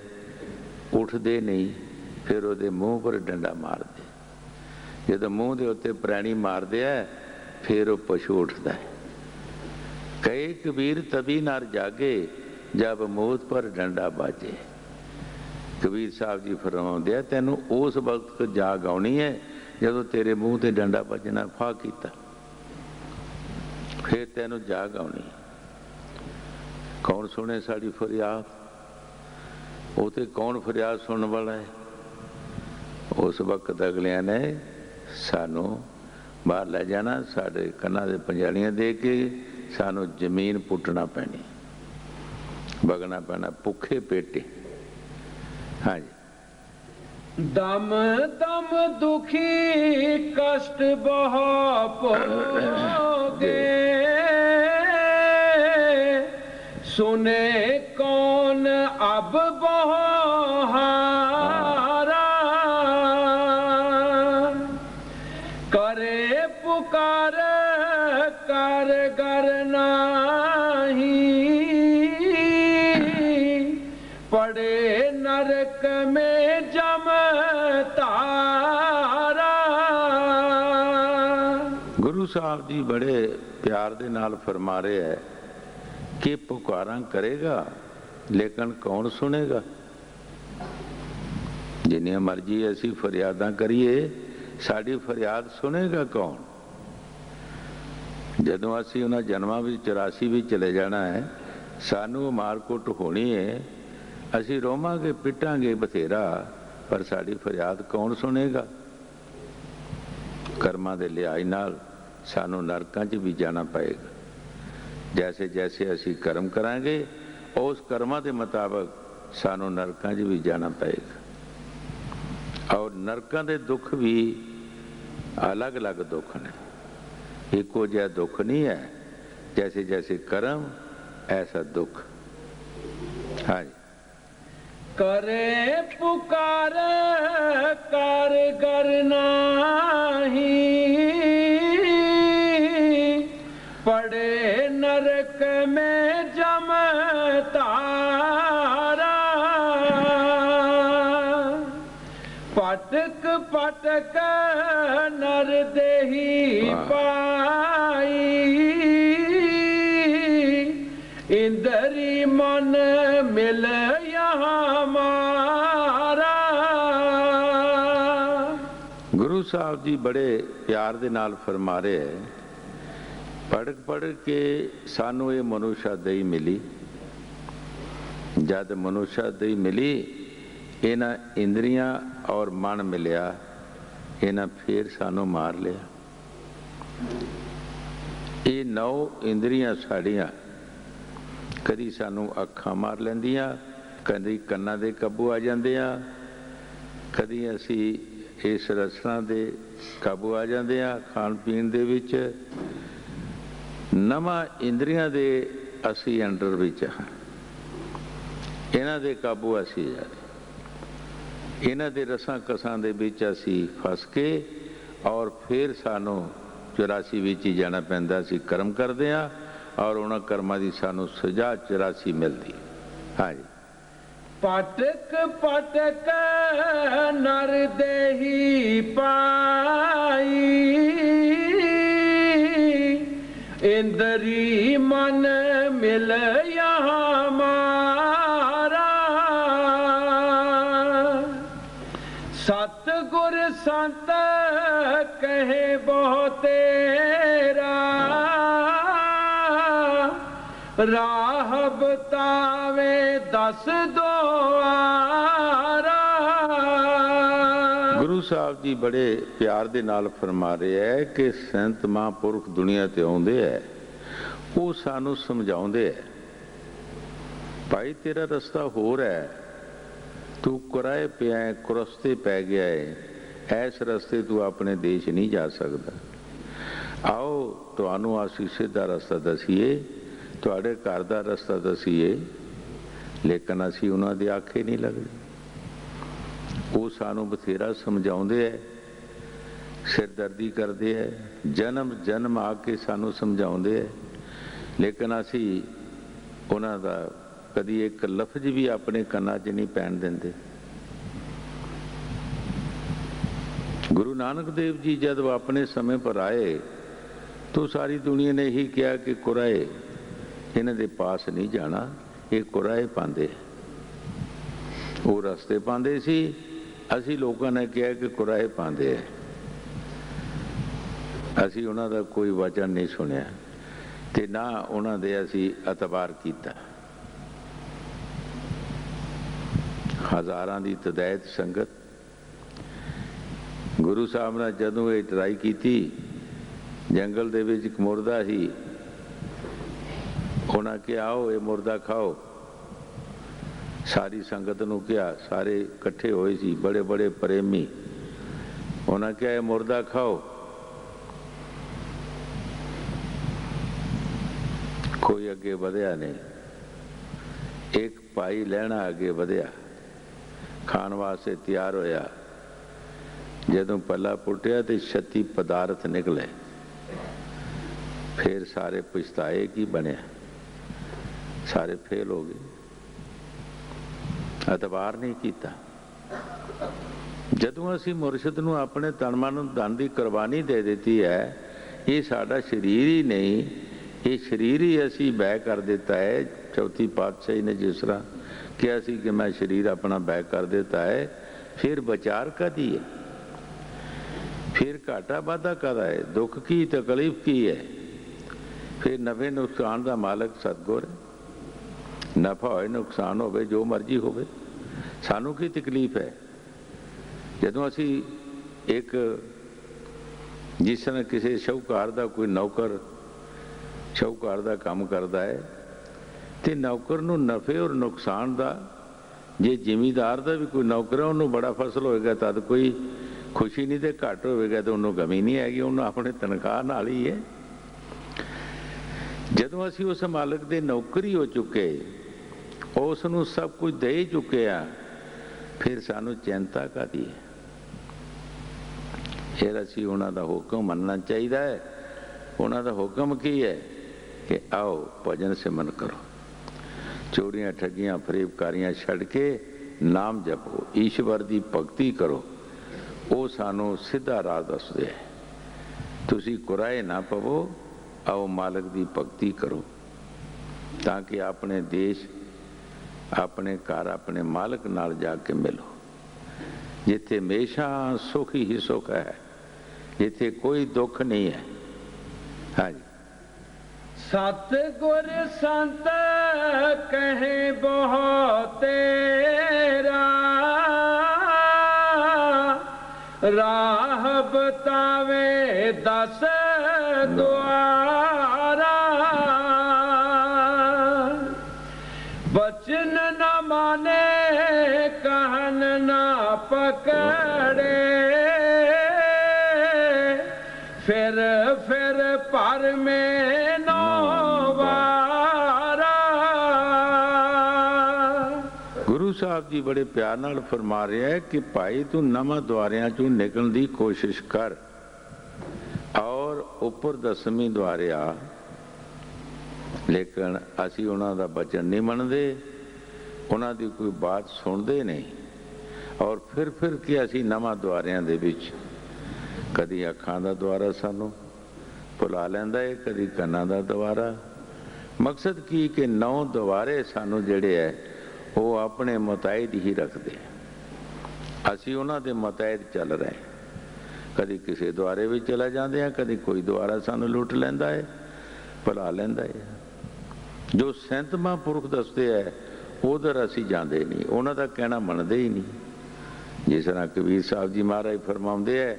ਉੱਠਦੇ ਨਹੀਂ, ਫਿਰ ਉਹਦੇ ਮੂੰਹ ਪਰ ਡੰਡਾ ਮਾਰਦੇ। ਜਦੋਂ ਮੂੰਹ ਦੇ ਉੱਤੇ ਪ੍ਰੈਣੀ ਮਾਰਦੇ ਆ, ਫਿਰ ਉਹ ਪਸ਼ੂ ਉੱਠਦਾ ਹੈ। ਕਈ ਕਬੀਰ ਤभी नर जागे जब मौत पर डंडा बाजे। कबीर साहब जी फरमाते हैं, तैनू उस वक्त जाग आनी है जदों तेरे मूँह ते डंडा बजना फा किया, फिर तैनू जाग आनी। कौन सुने साड़ी फरियाद? वो तो कौन फरियाद सुनने वाला है? उस वक्त अगलिया ने सानू बाहर लै जाना, साढ़े कन्ना दे पंजालियां दे के सानू जमीन पुट्टना पैनी, बगना पैना भुखे पेटे। हाँ जी। दम दम दुखी कष्ट भोगे, सुने कौन अब बहारा, करे पुकार कर गर नहीं, पड़े नरक में जम तारा। गुरु साहब जी बड़े प्यार दे नाल फरमा रहे है कि पुकारां करेगा लेकिन कौन सुनेगा। जिन्नियां मर्जी असी फरियादां करिए, साड़ी फरियाद सुनेगा कौन? जदों असी उन्हां जन्मां विच 84 भी चले जाना है, सानू मारकुट होनी है, असी रोवांगे पिटांगे बथेरा, पर साड़ी फरियाद कौन सुनेगा? कर्मां दे लिहाज नाल सानू नरकां 'च भी जाना पएगा। जैसे जैसे असी कर्म करांगे, उस कर्मां दे मुताबिक सानू नरकां 'च भी जाना पएगा। और नरकां दे दुख भी अलग अलग दुख ने, एको जिहा दुख नहीं है। जैसे जैसे कर्म ऐसा दुख। हाँ जी। करे पुकार कर गर नहीं, पड़े नरक में जम तारा, पटक पटक नर देही पाई, इंदरी मन मिल यहाँ मारा। गुरु साहब जी बड़े प्यार दे नाल फरमा रहे है, पढ़ पढ़ के सानू ये मनुष्य दई मिली। जद मनुष्य दई मिली, इन्हां इंद्रियां और मन मिलिया, इन्हां फिर सानू मार लिया। ये 9 इंद्रियां साड़ियां कदी सानू अखां मार लैंदियां, कदी कन्नां दे काबू आ जांदियां, कदी असी इस रसना दे काबू आ जांदे आ, खाण पीण दे विच नवां इंद्रियां दे असी अंडर विच हां, इन्हां दे काबू असी जा रहे, इन्हां दे रसां कसां दे विच असी फस के ਔਰ ਫਿਰ ਸਾਨੂੰ 84 ਵਿੱਚ ਹੀ ਜਾਣਾ ਪੈਂਦਾ। ਅਸੀਂ ਕਰਮ ਕਰਦੇ ਹਾਂ ਔਰ ਉਹਨਾਂ ਕਰਮਾਂ ਦੀ ਸਾਨੂੰ ਸਜ਼ਾ 84 ਮਿਲਦੀ। ਹਾਂਜੀ। ਪਟਕ ਪਟਕ ਨਰ ਦੇਹੀ ਪਾਈ, ਇੰਦਰੀ ਮਨ ਮਿਲ यहाँ मारा। सतगुर संत कहे बहुत तेरा, राह बतावे 10 द्वारा। ਗੁਰੂ ਸਾਹਿਬ ਜੀ ਬੜੇ ਪਿਆਰ ਦੇ ਨਾਲ ਫਰਮਾ ਰਹੇ ਹੈ ਕਿ ਸੰਤ ਮਹਾਂਪੁਰਖ ਦੁਨੀਆ ਤੇ ਆਉਂਦੇ ਹੈ, ਉਹ ਸਾਨੂੰ ਸਮਝਾਉਂਦੇ ਹੈ, ਭਾਈ ਤੇਰਾ ਰਸਤਾ ਹੋਰ ਹੈ, ਤੂੰ ਕੁਰਾਏ ਪਿਆ ਹੈ, ਕੁਰਸਤੇ ਪੈ ਗਿਆ ਹੈ, ਐਸ ਰਸਤੇ ਤੂੰ ਆਪਣੇ ਦੇਸ਼ ਨਹੀਂ ਜਾ ਸਕਦਾ। ਆਓ ਤੁਹਾਨੂੰ ਅਸੀਂ ਸਿੱਧਾ ਰਸਤਾ ਦਸੀਏ, ਤੁਹਾਡੇ ਘਰ ਦਾ ਰਸਤਾ ਦਸੀਏ। ਲੇਕਿਨ ਅਸੀਂ ਉਹਨਾਂ ਦੇ ਆਖੇ ਨਹੀਂ ਲੱਗਦੇ। ਉਹ ਸਾਨੂੰ ਬਥੇਰਾ ਸਮਝਾਉਂਦੇ ਹੈ, ਸਿਰਦਰਦੀ ਕਰਦੇ ਹੈ, ਜਨਮ ਜਨਮ ਆ ਕੇ ਸਾਨੂੰ ਸਮਝਾਉਂਦੇ ਹੈ, ਲੇਕਿਨ ਅਸੀਂ ਉਹਨਾਂ ਦਾ ਕਦੀ ਇੱਕ ਲਫ਼ਜ਼ ਵੀ ਆਪਣੇ ਕੰਨਾਂ 'ਚ ਨਹੀਂ ਪੈਣ ਦਿੰਦੇ। ਗੁਰੂ ਨਾਨਕ ਦੇਵ ਜੀ ਜਦ ਉਹ ਆਪਣੇ ਸਮੇਂ ਪਰ ਆਏ तो सारी दुनिया ने यही किया कि कुराए इन्हां दे पास नहीं जाना, ये कुराए पांदे, वो रस्ते पांदे सी, असी लोगों ने कहा कि कुराए पांदे है। असी उन्हां दा कोई वचन नहीं सुनिया ते ना उन्हां दे असी एतबार कीता। हज़ारां दी तदायत संगत गुरु साहब ने जदों ये ट्राई की, जंगल दे विच एक मुर्दा ही, उन्हें कहा आओ ये मुर्दा खाओ। सारी संगत नूं कहा, सारे इकट्ठे होए सी, बड़े बड़े प्रेमी। उन्हें कहा ये मुर्दा खाओ। कोई अगे वधिया नहीं। एक भाई लैना अगे वधिया, खाण वास्ते तैयार होया। जदों पल्ला पुटिया तो 36 पदार्थ निकले। फिर सारे पछताए की बनया, सारे फेल हो गए, एतबार नहीं किया। जदों असी मुरशद नूं अपने तन मन धन की कुर्बानी दे दी है, ये साडा शरीर ही नहीं, ये शरीर ही असी बैग कर देता है। चौथी पातशाही ने जिस तरह कहा सी कि मैं शरीर अपना बैग कर देता है, फिर विचार कदी है, फिर घाटा वाधा कदा है, दुख की तकलीफ की है, फिर नफे नुकसान का मालक सतगुर। नफा हो नुकसान हो जो मर्जी हो, सानू की तकलीफ है। जदों असी एक जिस तरह किसी शाहूकार का कोई नौकर शाहूकार का काम करता है, तो नौकर नूं नफे और नुकसान का, जे जिमीदार का भी कोई नौकर है उन्होंने बड़ा फसल होएगा तद कोई खुशी नहीं, तो घट होएगा तो उन्होंने गमी नहीं हैगी, उन्होंने अपने तनख्वाह नाल ही है। जदों असी उस मालिक दे नौकरी हो चुके, उसनूं सब कुछ दे चुके हैं, फिर सानू चिंता कादी है। फिर असी उन्हां दा हुक्म मनना चाहिए है। उन्हां दा हुक्म की है कि आओ भजन सिमरन करो, चोरियां ठगियां फरेबकारियां छड़ के नाम जपो, ईश्वर की भगती करो। वो सानू सीधा राह दसदे है। तुसी कुराए ना पवो, आओ मालिक की भगती करो, ताकि अपने देश अपने घर अपने मालिक नाल जाके मिलो, जिथे हमेशा सुख ही सुख है, जिथे कोई दुख नहीं है। हाँ जी। सतगुर संत कहे बहुत तेरा, राह बतावे 10 द्वारा। बचन न माने कहन न पकड़े, फिर पर में नौवारा। गुरु साहब जी बड़े प्यार नाल फरमा रहे हैं कि भाई तू नवां द्वारियां चों निकलण दी कोशिश कर। ਉੱਪਰ ਦਸਵੀਂ ਦੁਆਰਿਆ, ਲੇਕਿਨ ਅਸੀਂ ਉਹਨਾਂ ਦਾ ਬਚਨ ਨਹੀਂ ਮੰਨਦੇ, ਉਹਨਾਂ ਦੀ ਕੋਈ ਬਾਤ ਸੁਣਦੇ ਨਹੀਂ। ਔਰ ਫਿਰ ਕੇ ਅਸੀਂ ਨਵਾਂ ਦੁਆਰਿਆਂ ਦੇ ਵਿੱਚ, ਕਦੀ ਅੱਖਾਂ ਦਾ ਦੁਆਰਾ ਸਾਨੂੰ ਭੁਲਾ ਲੈਂਦਾ ਹੈ, ਕਦੀ ਕੰਨਾਂ ਦਾ ਦੁਆਰਾ। ਮਕਸਦ ਕੀ ਕਿ 9 ਦੁਆਰੇ ਸਾਨੂੰ ਜਿਹੜੇ ਹੈ ਉਹ ਆਪਣੇ ਮੁਤਾਇਦ ਹੀ ਰੱਖਦੇ, ਅਸੀਂ ਉਹਨਾਂ ਦੇ ਮੁਤਾਇਦ ਚੱਲ ਰਹੇ। ਕਦੀ ਕਿਸੇ ਦੁਆਰੇ ਵਿੱਚ ਚਲਾ ਜਾਂਦੇ ਹਾਂ, ਕਦੀ ਕੋਈ ਦੁਆਰਾ ਸਾਨੂੰ ਲੁੱਟ ਲੈਂਦਾ ਹੈ, ਭੁਲਾ ਲੈਂਦਾ ਹੈ। ਜੋ ਸੰਤ ਮਹਾਂਪੁਰਖ ਦੱਸਦੇ ਹੈ ਉਧਰ ਅਸੀਂ ਜਾਂਦੇ ਨਹੀਂ, ਉਹਨਾਂ ਦਾ ਕਹਿਣਾ ਮੰਨਦੇ ਹੀ ਨਹੀਂ। ਜਿਸ ਤਰ੍ਹਾਂ ਕਬੀਰ ਸਾਹਿਬ ਜੀ ਮਹਾਰਾਜ ਫਰਮਾਉਂਦੇ ਹੈ,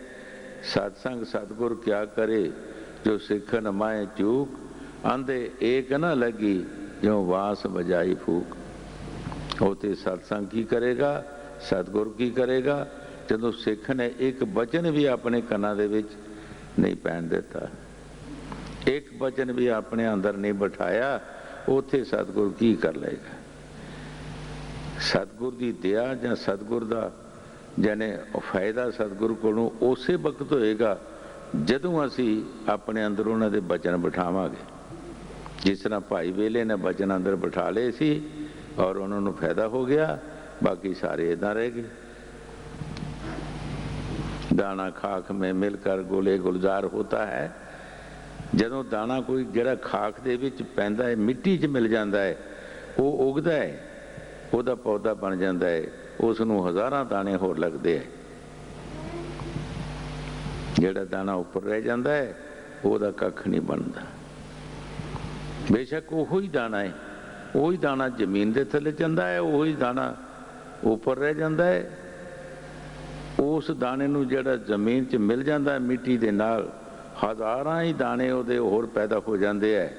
ਸਤਸੰਗ ਸਤਿਗੁਰ ਕਿਆ ਕਰੇ, ਜੋ ਸਿੱਖਨ ਮਾਏ ਚੂਕ, ਆਂਦੇ ਏਕ ਨਾ ਲੱਗੀ, ਜਿਉਂ ਵਾਸ ਵਜਾਈ ਫੂਕ। ਉਹ ਤੇ ਸਤਸੰਗ ਕੀ ਕਰੇਗਾ, ਸਤਿਗੁਰ ਕੀ ਕਰੇਗਾ, ਜਦੋਂ ਸਿੱਖ ਨੇ ਇੱਕ ਬਚਨ ਵੀ ਆਪਣੇ ਕੰਨਾਂ ਦੇ ਵਿੱਚ ਨਹੀਂ ਪੈਣ ਦਿੱਤਾ, ਇੱਕ ਬਚਨ ਵੀ ਆਪਣੇ ਅੰਦਰ ਨਹੀਂ ਬਿਠਾਇਆ, ਉੱਥੇ ਸਤਿਗੁਰ ਕੀ ਕਰ ਲਏਗਾ। ਸਤਿਗੁਰ ਦੀ ਦਇਆ ਜਾਂ ਸਤਿਗੁਰ ਦਾ ਜਾਨੇ ਫਾਇਦਾ ਸਤਿਗੁਰੂ ਕੋਲੋਂ ਉਸੇ ਵਕਤ ਹੋਏਗਾ ਜਦੋਂ ਅਸੀਂ ਆਪਣੇ ਅੰਦਰ ਉਹਨਾਂ ਦੇ ਬਚਨ ਬਿਠਾਵਾਂਗੇ। ਜਿਸ ਤਰ੍ਹਾਂ ਭਾਈ ਵੇਲੇ ਨੇ ਬਚਨ ਅੰਦਰ ਬਿਠਾ ਲਏ ਸੀ ਔਰ ਉਹਨਾਂ ਨੂੰ ਫਾਇਦਾ ਹੋ ਗਿਆ, ਬਾਕੀ ਸਾਰੇ ਇੱਦਾਂ ਰਹਿ ਗਏ। ਦਾਣਾ ਖਾਕ में मिलकर गोले गुलजार होता है। ਜਦੋਂ ਦਾਣਾ ਕੋਈ ਜਿਹੜਾ ਖਾਕ ਦੇ ਵਿੱਚ ਪੈਂਦਾ ਹੈ, ਮਿੱਟੀ 'ਚ ਮਿਲ ਜਾਂਦਾ ਹੈ, ਉਹ ਉਗਦਾ ਹੈ, ਉਹਦਾ ਪੌਦਾ ਬਣ ਜਾਂਦਾ ਹੈ, ਉਸ ਨੂੰ ਹਜ਼ਾਰਾਂ ਦਾਣੇ ਹੋਰ ਲੱਗਦੇ ਹੈ। ਜਿਹੜਾ ਦਾਣਾ ਉੱਪਰ ਰਹਿ ਜਾਂਦਾ ਹੈ ਉਹਦਾ ਕੱਖ ਨਹੀਂ ਬਣਦਾ। ਬੇਸ਼ੱਕ ਉਹੋ ਹੀ ਦਾਣਾ ਹੈ, ਉਹੀ ਦਾਣਾ ਜ਼ਮੀਨ ਦੇ ਥੱਲੇ ਜਾਂਦਾ ਹੈ, ਉਹੀ ਦਾਣਾ ਉੱਪਰ ਰਹਿ ਜਾਂਦਾ ਹੈ। ਉਸ ਦਾਣੇ ਨੂੰ ਜਿਹੜਾ ਜ਼ਮੀਨ 'ਚ ਮਿਲ ਜਾਂਦਾ ਹੈ ਮਿੱਟੀ ਦੇ ਨਾਲ, ਹਜ਼ਾਰਾਂ ਹੀ ਦਾਣੇ ਉਹਦੇ ਹੋਰ ਪੈਦਾ ਹੋ ਜਾਂਦੇ ਹੈ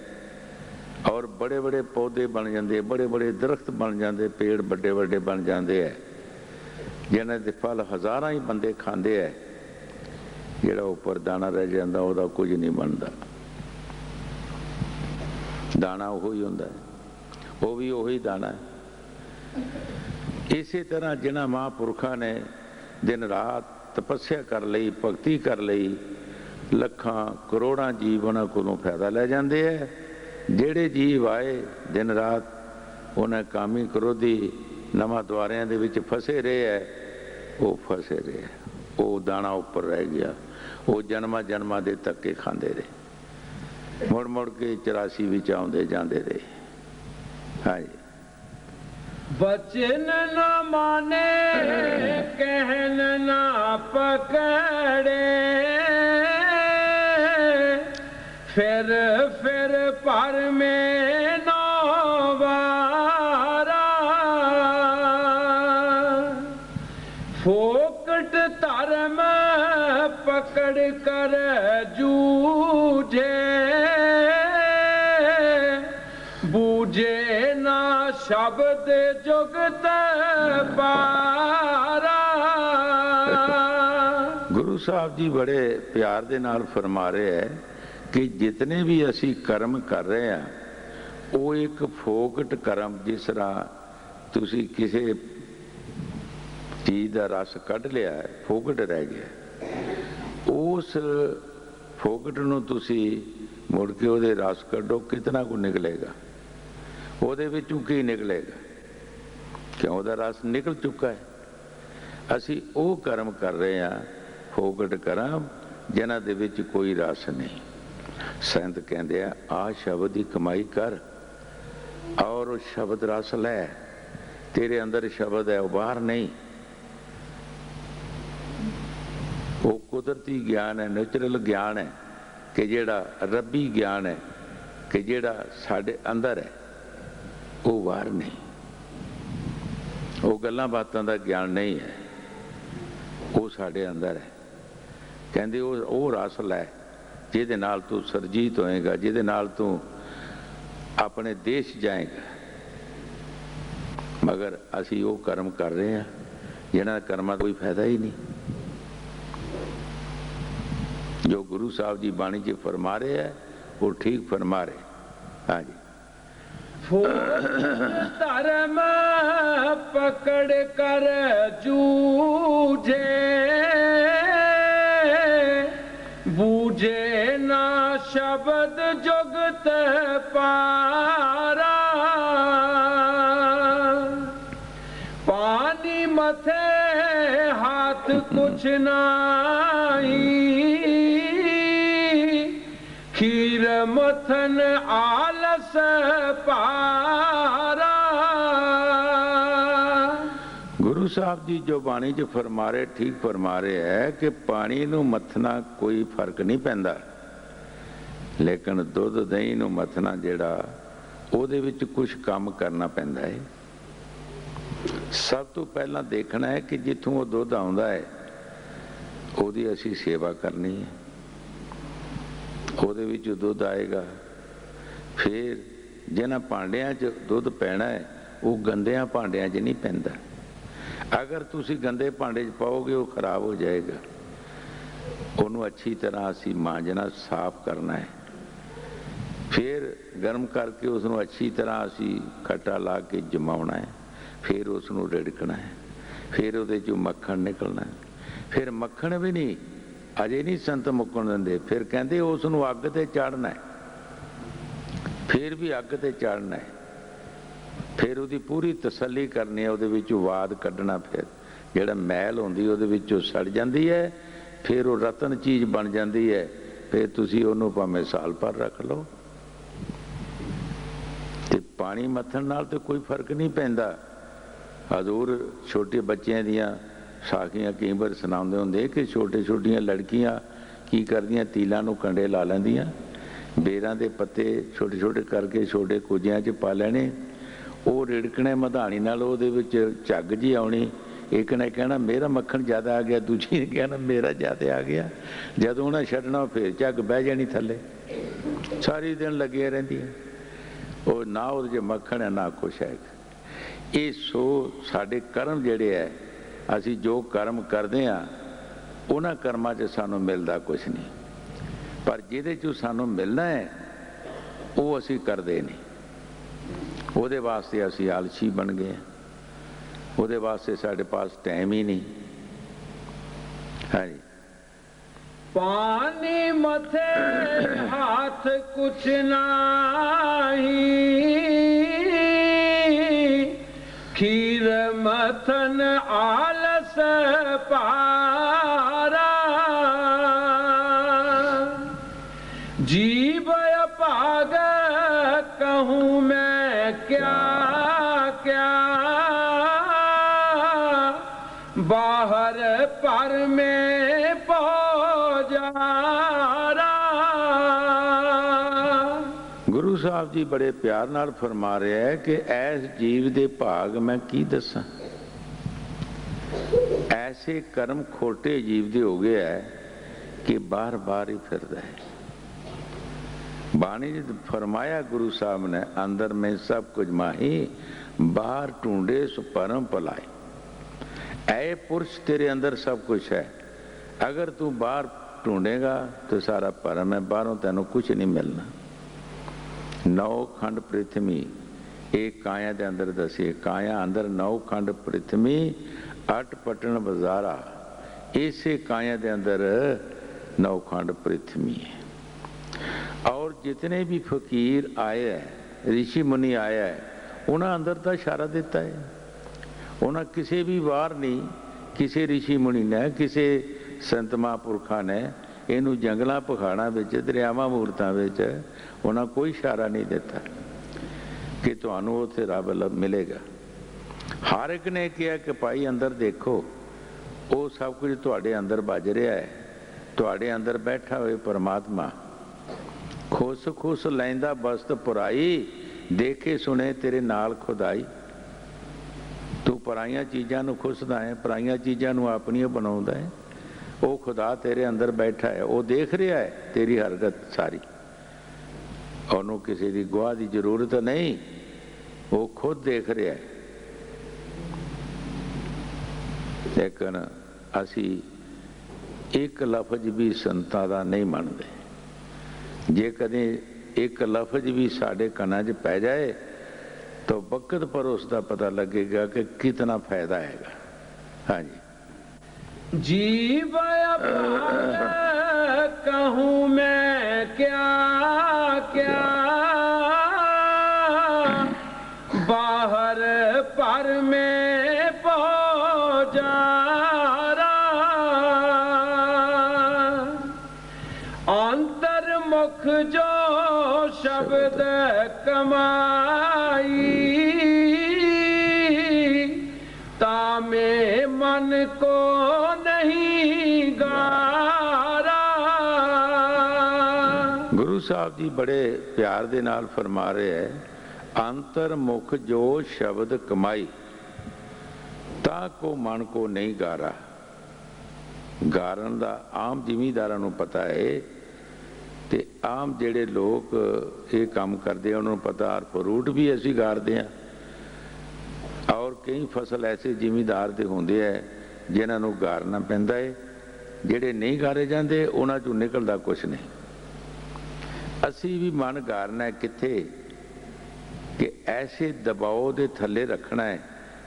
ਔਰ ਬੜੇ ਬੜੇ ਪੌਦੇ ਬਣ ਜਾਂਦੇ, ਬੜੇ ਬੜੇ ਦਰਖਤ ਬਣ ਜਾਂਦੇ, ਪੇੜ ਵੱਡੇ ਵੱਡੇ ਬਣ ਜਾਂਦੇ ਹੈ, ਜਿਨ੍ਹਾਂ ਦੇ ਫਲ ਹਜ਼ਾਰਾਂ ਹੀ ਬੰਦੇ ਖਾਂਦੇ ਹੈ। ਜਿਹੜਾ ਉੱਪਰ ਦਾਣਾ ਰਹਿ ਜਾਂਦਾ ਉਹਦਾ ਕੁਝ ਨਹੀਂ ਬਣਦਾ। ਦਾਣਾ ਉਹੋ ਹੀ ਹੁੰਦਾ, ਉਹ ਵੀ ਉਹੀ ਦਾਣਾ ਹੈ। ਇਸੇ ਤਰ੍ਹਾਂ ਜਿਨ੍ਹਾਂ ਮਹਾਂਪੁਰਖਾਂ ਨੇ ਦਿਨ ਰਾਤ ਤਪੱਸਿਆ ਕਰ ਲਈ, ਭਗਤੀ ਕਰ ਲਈ, ਲੱਖਾਂ ਕਰੋੜਾਂ ਜੀਵ ਉਹਨਾਂ ਕੋਲੋਂ ਫਾਇਦਾ ਲੈ ਜਾਂਦੇ ਹੈ। ਜਿਹੜੇ ਜੀਵ ਆਏ ਦਿਨ ਰਾਤ ਉਹਨਾਂ ਕਾਮੀ ਕ੍ਰੋਧੀ ਨਵਾਂ ਦੁਆਰਿਆਂ ਦੇ ਵਿੱਚ ਫਸੇ ਰਹੇ ਹੈ, ਉਹ ਫਸੇ ਰਹੇ, ਉਹ ਦਾਣਾ ਉੱਪਰ ਰਹਿ ਗਿਆ, ਉਹ ਜਨਮਾਂ ਜਨਮਾਂ ਦੇ ਧੱਕੇ ਖਾਂਦੇ ਰਹੇ, ਮੁੜ ਮੁੜ ਕੇ 84 ਵਿੱਚ ਆਉਂਦੇ ਜਾਂਦੇ ਰਹੇ। ਹਾਂਜੀ। बचन न माने कहन न पकड़े, फिर पर में नौवारा, फोकट धर्म पकड़ कर जूझे, बूझे ना शब्द जुगत पारा। गुरु साहब जी बड़े प्यार दे नाल फरमा रहे हैं कि जितने भी असी कर्म कर रहे हैं वो एक फोकट कर्म, जिस तरह तुसी किसी चीज़ का रस कढ़ लिया है, फोकट रह गया, उस फोकट नूं तुसी मुड़ के उहदे रस कढ़ो, कितना को निकलेगा, ਉਹਦੇ ਵਿੱਚੋਂ ਕੀ ਨਿਕਲੇਗਾ, ਕਿਉਂ ਉਹਦਾ ਰਸ ਨਿਕਲ ਚੁੱਕਾ ਹੈ। ਅਸੀਂ ਉਹ ਕਰਮ ਕਰ ਰਹੇ ਹਾਂ, ਫੋਕਟ ਕਰਮ, ਜਿਨ੍ਹਾਂ ਦੇ ਵਿੱਚ ਕੋਈ ਰਸ ਨਹੀਂ। ਸੰਤ ਕਹਿੰਦੇ ਆ ਸ਼ਬਦ ਦੀ ਕਮਾਈ ਕਰ ਔਰ ਉਹ ਸ਼ਬਦ ਰਸ ਲੈ, ਤੇਰੇ ਅੰਦਰ ਸ਼ਬਦ ਹੈ, ਉਹ ਬਾਹਰ ਨਹੀਂ। ਉਹ ਕੁਦਰਤੀ ਗਿਆਨ ਹੈ, ਨੈਚੁਰਲ ਗਿਆਨ ਹੈ ਕਿ ਜਿਹੜਾ ਰੱਬੀ ਗਿਆਨ ਹੈ ਕਿ ਜਿਹੜਾ ਸਾਡੇ ਅੰਦਰ ਹੈ, ਉਹ ਬਾਹਰ ਨਹੀਂ। ਉਹ ਗੱਲਾਂ ਬਾਤਾਂ ਦਾ ਗਿਆਨ ਨਹੀਂ ਹੈ, ਉਹ ਸਾਡੇ ਅੰਦਰ ਹੈ। ਕਹਿੰਦੇ ਉਹ ਰਸ ਲੈ ਜਿਹਦੇ ਨਾਲ ਤੂੰ ਸਰਜੀਤ ਹੋਏਗਾ, ਜਿਹਦੇ ਨਾਲ ਤੂੰ ਆਪਣੇ ਦੇਸ਼ ਜਾਏਗਾ। ਮਗਰ ਅਸੀਂ ਉਹ ਕਰਮ ਕਰ ਰਹੇ ਹਾਂ ਜਿਹਨਾਂ ਕਰਮਾਂ ਦਾ ਕੋਈ ਫਾਇਦਾ ਹੀ ਨਹੀਂ। ਜੋ ਗੁਰੂ ਸਾਹਿਬ ਜੀ ਬਾਣੀ 'ਚ ਫਰਮਾ ਰਹੇ ਹੈ ਉਹ ਠੀਕ ਫਰਮਾ ਰਹੇ। ਹਾਂਜੀ। धर्म पकड़ कर जूझे, बूझे ना पारा, पानी मथे हाथ कुछ नाही, खीर मथन आलस पारा। गुरु साहब जी जो बाणी च फरमा रहे ठीक फरमा रहे है कि पानी नूं मथना कोई फर्क नहीं पैंदा, लेकिन दुध दही नूं मथना जिहड़ा ਉਹਦੇ ਵਿੱਚ कुछ काम करना पैंदा है। सब तो पहला देखना है कि जिथों वो दुध आउंदा है ਉਹਦੀ ਅਸੀਂ सेवा करनी है, ਉਹਦੇ ਵਿੱਚ दुध आएगा। फिर जिन्हां भांडिਆਂ 'ਚ दुध पैना है वो गंदिਆਂ भांडिਆਂ 'ਚ नहीं पैंदा। अगर तुसी गंदे भांडे 'ਚ पाओगे वो खराब हो जाएगा। ਉਹਨੂੰ अच्छी तरह असी मांजना साफ करना है, फिर गर्म करके उसनों अच्छी तरह असी खट्टा ला के जमाना है, फिर उसनों रिड़कना है, फिर उहदे चों मक्खण निकलना है। फिर मक्खण भी नहीं अजे नहीं संत मुक्कण दिंदे, फिर कहंदे उसनों अग ते चाढ़ना है, फिर भी अग ते चाढ़ना है, फिर उसदी पूरी तसल्ली करनी है, उहदे विचों वाद कढना, फिर जिहड़ा मैल हुंदी उहदे विचों सड़ जांदी है, फिर वो रतन चीज़ बन जाती है। फिर तुसी उहनूं भावें साल भर रख लो। ते पानी मथन नाल तो कोई फर्क नहीं पैंदा। हजूर छोटे बच्चों दियां साखियां कई बार सुणाउंदे हुंदे कि छोटे छोटियां लड़कियां की करदियां, तीलां नूं कंडे ला लैंदियां, बेरां दे पत्ते छोटे छोटे करके छोटे कुजियां 'च पा लैणे, वो रिड़कने मधानी नाल उहदे विच झग जी आउणी। एक ने कहना मेरा मक्खन ज़्यादा आ गया, दूजी ने कहना मेरा ज़्यादा आ गया। जदों उन्हें छड्डना फिर झग बह जानी थल्ले, सारी दिन लगियां रहिंदियां, वो ना उहदे 'च मक्खन है ना कुछ है। ये सो साडे कर्म जिहड़े है, असी जो कर्म करते हैं उन्हां कर्मां 'च सानूं मिलदा कुछ नहीं, पर जिहदे 'चों सानूं मिलना है वो असी करदे नहीं। उहदे वास्ते असी आलसी बन गए, ਉਹਦੇ ਵਾਸਤੇ ਸਾਡੇ ਪਾਸ ਟਾਈਮ ਹੀ ਨਹੀਂ। ਹਾਂਜੀ, पानी मथे हाथ कुछ नाही, खीर मथन आलस पारा, जीव अपाग कहूँ मैं क्या क्या, बाहर पर में पौजारा। गुरु साहब जी बड़े प्यार नाल फरमा रहे हैं कि ऐस जीव दे भाग मैं की दसां। ऐसे कर्म खोटे जीव दे हो गए है कि बार बार ही फिरदा है। बाणी फरमाया गुरु साहब ने, अंदर में सब कुछ माही, बाहर ढूंढे सो परम भलाई। ऐ पुरुष तेरे अंदर सब कुछ है, अगर तू बाहर ढूंढेगा तो सारा परम है, बाहरों तेनों कुछ नहीं मिलना। 9 खंड पृथ्वी एक काया के अंदर दसे, काया अंदर 9 खंड पृथ्वी 8 पटन बाजारा, इसे काया के अंदर 9 खंड पृथ्वी है। और जितने भी फकीर आए हैं, ऋषि मुनि आया है, उन्हें अंदर का इशारा देता है। उन्हें किसी भी वार नहीं, किसी ऋषि मुनि ने, किसी संत महापुरखा ने इनू जंगलों पहाड़ों में दरियावां मूरतां विच उन्हें कोई इशारा नहीं दिता कि तुहानूं उत्थे रब मिलेगा। हर एक ने कहा कि भाई अंदर देखो, वो सब कुछ तुहाडे अंदर बज रहा है, तुहाडे अंदर बैठा हुए परमात्मा खुश खुश लैंदा बस्त पुराई, देखे सुने तेरे नाल खुदाई। तू पराइयां चीज़ां नूं खुशदा है, पराइयां चीज़ां नूं अपनियां बनाउंदा है, वो खुदा तेरे अंदर बैठा है, वो देख रहा है तेरी हरकत सारी। उन्होंने किसी की गवाह की जरूरत नहीं, वो खुद देख रहा है। लेकिन असी एक लफज भी संतां दा नहीं मनते। जे कदे एक लफज भी साढ़े कन्नां 'च पै जाए तो वक्त पर उसका पता लगेगा कि कितना फायदा हैगा। हाँ जी, जीव कहूँ मैं क्या क्या, कमाई, तामे मन को नहीं गारा। गुरु साहब जी बड़े प्यार दे नाल फरमा रहे है, अंतर मुख जो शब्द कमाई, ता को मन को नहीं गारा। गारन दा आम जिमीदारां नूं पता है, ते आम जेड़े लोग ये काम करते हैं उन्होंने पता, फ्रूट भी असी गारते हैं, और कई फसल ऐसे जिमीदार दे होंदे है जिन्हां नूं गारना पैंदा है, जेड़े नहीं गारे जाते उन्हां चों निकलदा कुछ नहीं। असी भी मन गारना है कित्थे कि ऐसे दबाव दे थल्ले रखना है,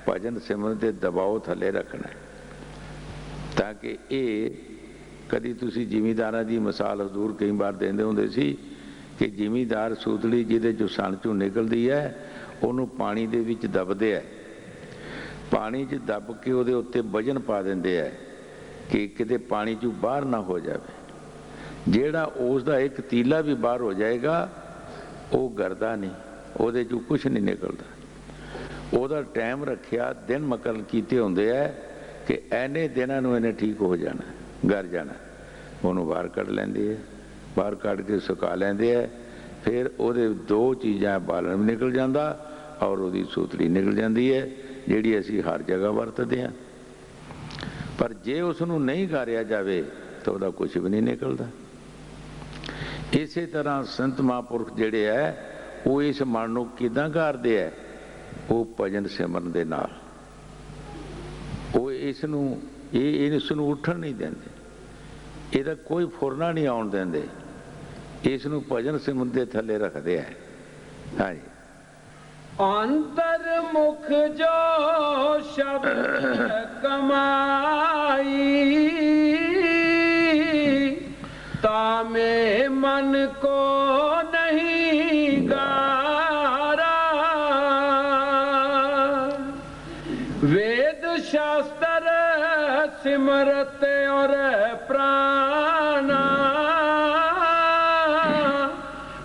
भजन सिमरन दे दबाव थल्ले रखना है, ताकि ये कदी तुसी जिमीदारां दी मिसाल हजूर कई बार देंदे हुंदे सी कि जिमीदार सूतली जिहदे चों सन चों निकलदी है उहनूं पानी दे विच दबदे है, पानी 'च दब के उहदे उत्ते वजन पा दिंदे है कि किते पानी चों बाहर ना हो जावे। जिहड़ा उस दा एक तीला भी बाहर हो जाएगा वो गरदा नहीं, उहदे चों कुछ नहीं निकलदा। उहदा टाइम रखिया, दिन मुकर्रर कीते हुंदे है कि इन्ने दिनां नूं इहने ठीक हो जाना, घर जाना, उन्होंने बाहर कढ़ लेंदे है, बाहर कढ़ के सुका लेंदे है, फिर उहदे दो चीज़ां, बालन भी निकल जाता और उहदी सूतली निकल जाती है, जिहड़ी असीं हर जगह वरतदे हैं। पर जे उसनूं नहीं गारिया जावे तो उहदा कुछ भी नहीं निकलदा। इसे तरह संत महापुरख जिहड़े है वो इस मन नूं किदां गारदे है, वो भजन सिमरन दे नाल। वो इसनूं उठण नहीं देंदे, ਇਹਦਾ कोई फुरना नहीं आउण देंदे, इसनूं भजन सिमरन दे थल्ले रखदे है। हाँ जी। अंतर मुख जो शब्द कमाई, तामे मन को नहीं गारा। वेद शास्त्र सिमरत और प्राणा,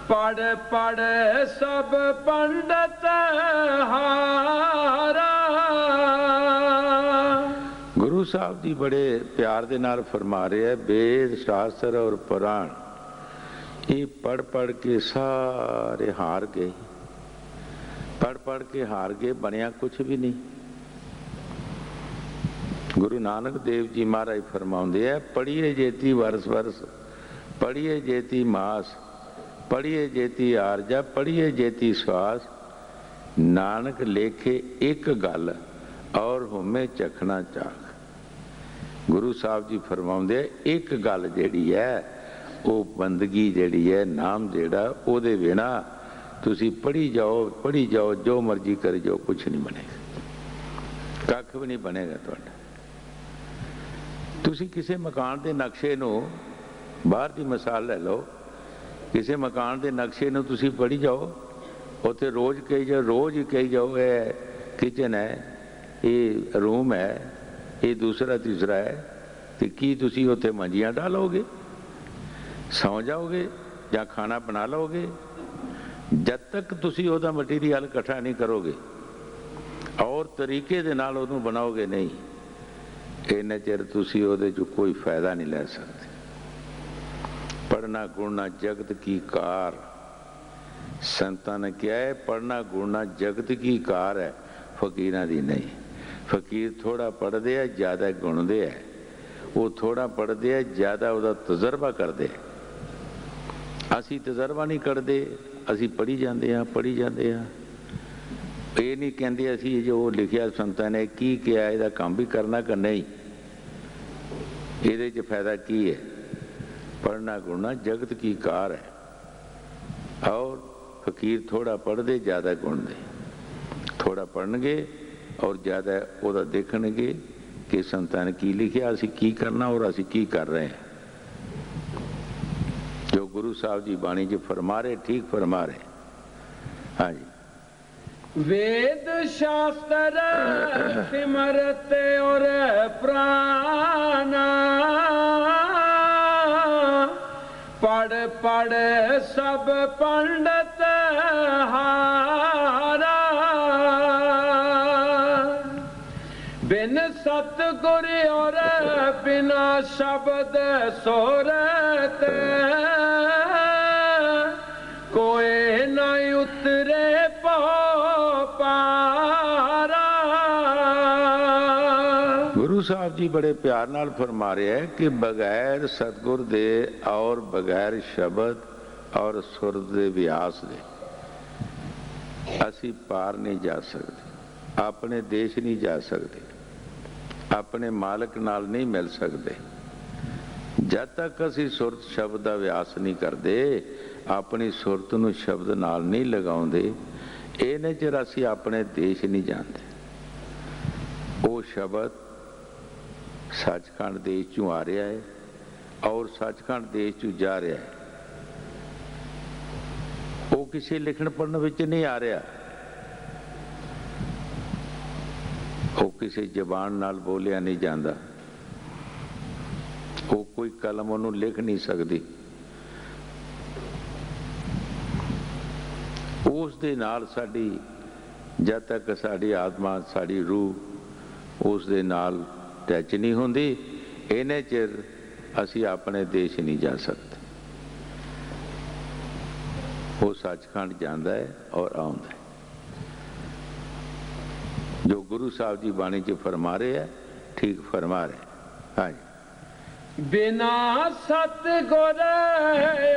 पढ़ पढ़ सब पंडित हारा। गुरु साहब जी बड़े प्यार दे नाल फरमा रहे हैं, वेद शास्त्र और पुराण ये पढ़ पढ़ के सारे हार गए, पढ़ पढ़ के हार गए, बनया कुछ भी नहीं। गुरु नानक देव जी महाराज फरमाउंदे है, पढ़िए जेती वर्ष वर्ष, पढ़िए जेती मास, पढ़िए जेती आरजा, पढ़िए जेती श्वास, नानक लेखे एक गल और होमे चखना चाख। गुरु साहब जी फरमाउंदे एक गल जिहड़ी है वो बंदगी जिहड़ी है, नाम जिहड़ा ओहदे बिना तुसी पढ़ी जाओ जो मर्जी करी जाओ, कुछ नहीं बनेगा, कख भी नहीं बनेगा तुहाडा। तुसी किसी मकान के नक्शे नूं, बाहर की मिसाल ले लो, किसी मकान के नक्शे नूं तुसी पढ़ी जाओ, उत्थे रोज़ ही कही जाओ ये किचन है, ये रूम है, ये दूसरा तीसरा है, तो की तुसी उत्थे मंजियां डालोगे, सौ जाओगे या खाना बना लोगे? जब तक तुसी ओहदा मटीरियल इकट्ठा नहीं करोगे और तरीके दे नाल ओहनूं बनाओगे नहीं, इन्ने चिर तुसी ओहदे चों कोई फायदा नहीं ले सकते। पढ़ना गुणना जगत की कार, संतां ने क्या है, पढ़ना गुणना जगत की कार है, फकीरां दी नहीं। फकीर थोड़ा पढ़ते हैं, ज़्यादा गुणते हैं, वो थोड़ा पढ़ते हैं, ज़्यादा उसका तजर्बा करते हैं। असी तजर्बा नहीं करते, असी पढ़ी जाते हैं, पढ़ी जाते हैं, ये नहीं कहते असी जो लिखिया संतां ने की किया, इसका काम भी करना कि नहीं, ये फायदा की है। पढ़ना गुणना जगत की कार है, और फकीर थोड़ा पढ़ते ज़्यादा गुणते, थोड़ा पढ़नगे और ज़्यादा वह देखणगे कि संतां ने की लिखिया, असी की करना और असी की कर रहे हैं। जो गुरु साहब जी बाणी जी फरमा रहे, ठीक फरमा रहे। हाँ जी। वेद शास्त्र सिमरत और प्राणा, पढ़ पढ़ सब पंडित हारा, बिन सतगुर और बिना शब्द सोरत कोई न उतरे पारा। गुरु साहब जी बड़े प्यार नाल फरमा रहे हैं कि बगैर सतगुर दे और बगैर शब्द और सुर दे व्यास दे असी पार नहीं जा सकते, अपने देश नहीं जा सकते, अपने मालिक नाल नहीं मिल सकते। जब तक असी सुरत शब्द का व्यास नहीं करते, अपनी सुरत नूं शब्द नाल नहीं लगाउंदे, इन्ने चिर असी अपने देश नहीं जाते। वो शब्द सचखंड देश चों आ रहा है और सचखंड देश चों जा रहा है। वो किसी लिखण पढ़न विच नहीं आ रहा, वो किसी जबान नाल बोलिया नहीं जाता, वो कोई कलम उन्होंने लिख नहीं सकती। उस दे नाल साडी जब तक साडी आत्मा साडी रूह उस दे नाल टच नहीं होंदी, इन्ने चिर असी अपने देश नहीं जा सकते। वो सचखंड जाता है और आउंदा है। जो गुरु साहब जी बाणी च फरमा रहे हैं, ठीक फरमा रहे। हाँ जी। बिना सतगुर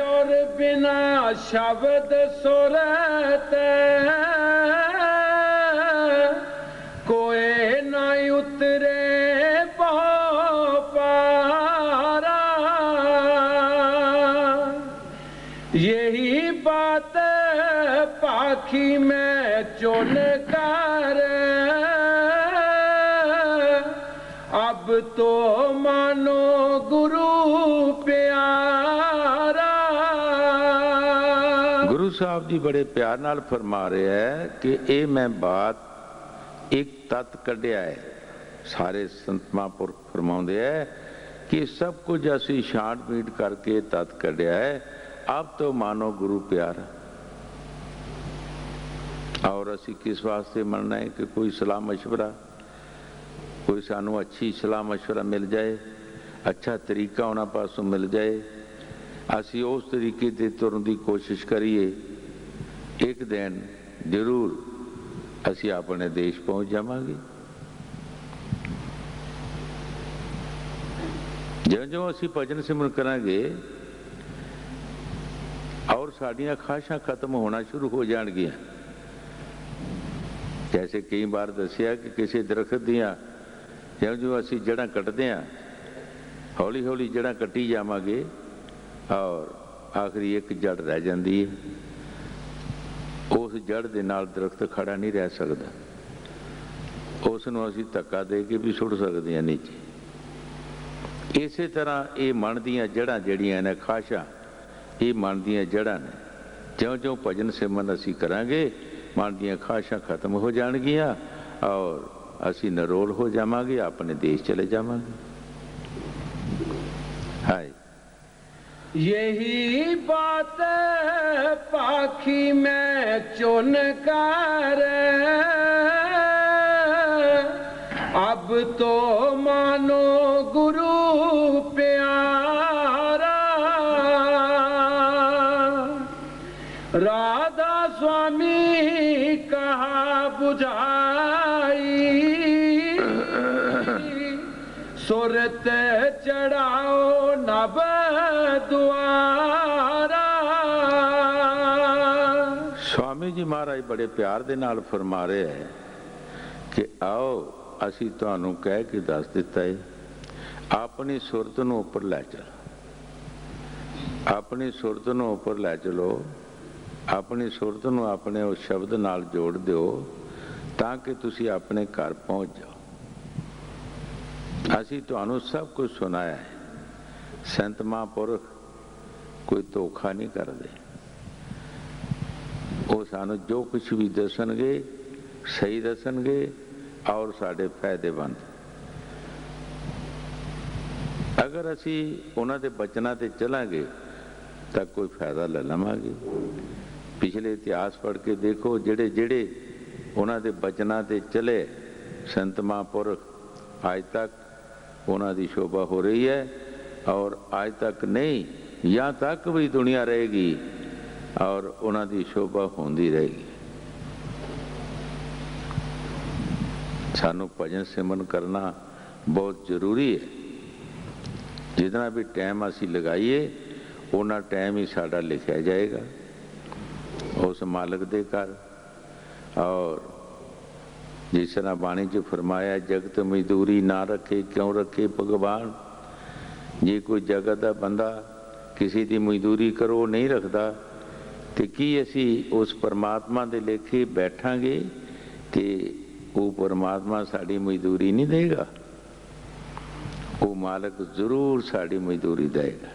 और बिना शब्द सुरत कोई न उतरे पारा। यही बात पाखी में चुन कर अब तो मानो गुरु प्यारा। गुरु साहब जी बड़े प्यार नाल फरमा रहे हैं कि ये मैं बात एक तत्त कढ़िया है। सारे संत महापुरख फरमाउंदे है कि सब कुछ असी छांट पीट करके तत्त कढ़िया है, अब तो मानो गुरु प्यारा। और असी किस वास्ते मनना है कि कोई सलाह मशवरा, कोई सानू अच्छी सलाह मशवरा मिल जाए, अच्छा तरीका उन्होंने पासों मिल जाए, असी उस तरीके से तुरन की कोशिश करिए, एक दिन जरूर असी अपने देश पहुंच जावांगे। जो असी भजन सिमरन करांगे और साड़ियां ख्वाहिशां खत्म होना शुरू हो जाएंगियां। जैसे कई बार दसिया कि किसी दरखत दियां जो असी जड़ां कटते हैं, हौली हौली जड़ां कट्टी जावांगे और आखिरी एक जड़ रह जाती है। उस जड़ दे नाल दरख्त खड़ा नहीं रह सकता, उसनूं असी धक्का दे के भी सुट सकते हैं नीचे। इस तरह ये मन दीयां जड़ां जड़ियां ने ख्वाहिशां, ये मन दीयां जड़ां ने। ज्यों ज्यों भजन सिमरन असी करांगे, मन दीयां ख्वाहिशां खत्म हो जाणगियां और असी नरोल हो जावांगे, अपने देश चले जावांगे। हाय यही बात पाखी में चुन कर अब तो मानो गुरु प्यारा। राधा स्वामी कहा बुझाई, सुरत चढ़ाओ नभ द्वारा। स्वामी जी महाराज बड़े प्यार दे नाल फरमा रहे हैं कि आओ असी तुहानू कह के दस दिता है, अपनी सुरत नूं उपर लै चलो, अपनी सुरत नूं उपर लै चलो, अपनी सुरत नूं अपने उस शब्द नाल जोड़ दिओ ताकि तुसी अपने घर पहुंच जाओ। असी तुहानू सब कुछ सुनाया है, संत महापुरख कोई धोखा नहीं करते, वो सानू जो कुछ भी दसणगे सही दसणगे और साढ़े फायदेमंद। अगर असी उन्हां दे बचनां ते चलांगे ਤਾਂ ਕੋਈ ਫਾਇਦਾ ਲੈ ਲਵਾਂਗੇ। ਪਿਛਲੇ ਇਤਿਹਾਸ ਪੜ੍ਹ ਕੇ ਦੇਖੋ, ਜਿਹੜੇ ਜਿਹੜੇ ਉਹਨਾਂ ਦੇ ਬਚਨਾਂ 'ਤੇ ਚਲੇ ਸੰਤ ਮਹਾਂਪੁਰਖ, ਅੱਜ ਤੱਕ ਉਹਨਾਂ ਦੀ ਸ਼ੋਭਾ ਹੋ ਰਹੀ ਹੈ। ਔਰ ਅੱਜ ਤੱਕ ਨਹੀਂ, ਜਾਂ ਤੱਕ ਵੀ ਦੁਨੀਆ ਰਹੇਗੀ ਔਰ ਉਹਨਾਂ ਦੀ ਸ਼ੋਭਾ ਹੁੰਦੀ ਰਹੇਗੀ। ਸਾਨੂੰ ਭਜਨ ਸਿਮਰਨ ਕਰਨਾ ਬਹੁਤ ਜ਼ਰੂਰੀ ਹੈ। ਜਿਤਨਾ ਵੀ ਟਾਈਮ ਅਸੀਂ ਲਗਾਈਏ ਉਹਨਾਂ ਟਾਈਮ ਹੀ ਸਾਡਾ ਲਿਖਿਆ ਜਾਏਗਾ ਉਸ ਮਾਲਕ ਦੇ ਘਰ। ਔਰ ਜਿਸ ਤਰ੍ਹਾਂ ਬਾਣੀ 'ਚ ਫਰਮਾਇਆ, ਜਗਤ ਮਜ਼ਦੂਰੀ ਨਾ ਰੱਖੇ ਕਿਉਂ ਰੱਖੇ ਭਗਵਾਨ। ਜੇ ਕੋਈ ਜਗਤ ਦਾ ਬੰਦਾ ਕਿਸੇ ਦੀ ਮਜ਼ਦੂਰੀ ਕਰੋ ਨਹੀਂ ਰੱਖਦਾ, ਤੇ ਕੀ ਅਸੀਂ ਉਸ ਪਰਮਾਤਮਾ ਦੇ ਲੇਖੇ ਬੈਠਾਂਗੇ ਕਿ ਉਹ ਪਰਮਾਤਮਾ ਸਾਡੀ ਮਜ਼ਦੂਰੀ ਨਹੀਂ ਦੇਗਾ? ਉਹ ਮਾਲਕ ਜ਼ਰੂਰ ਸਾਡੀ ਮਜ਼ਦੂਰੀ ਦੇਗਾ,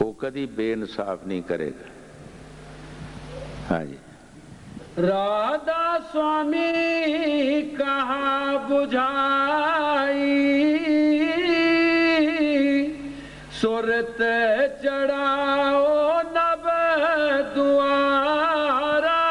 ਉਹ ਕਦੀ ਬੇਇਨਸਾਫ ਨਹੀਂ ਕਰੇਗਾ। ਹਾਂਜੀ। राधा स्वामी कहाँ बुझाई, सुरत चढ़ाओ नभ दुआरा।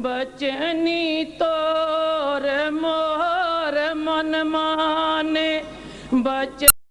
बचनी तो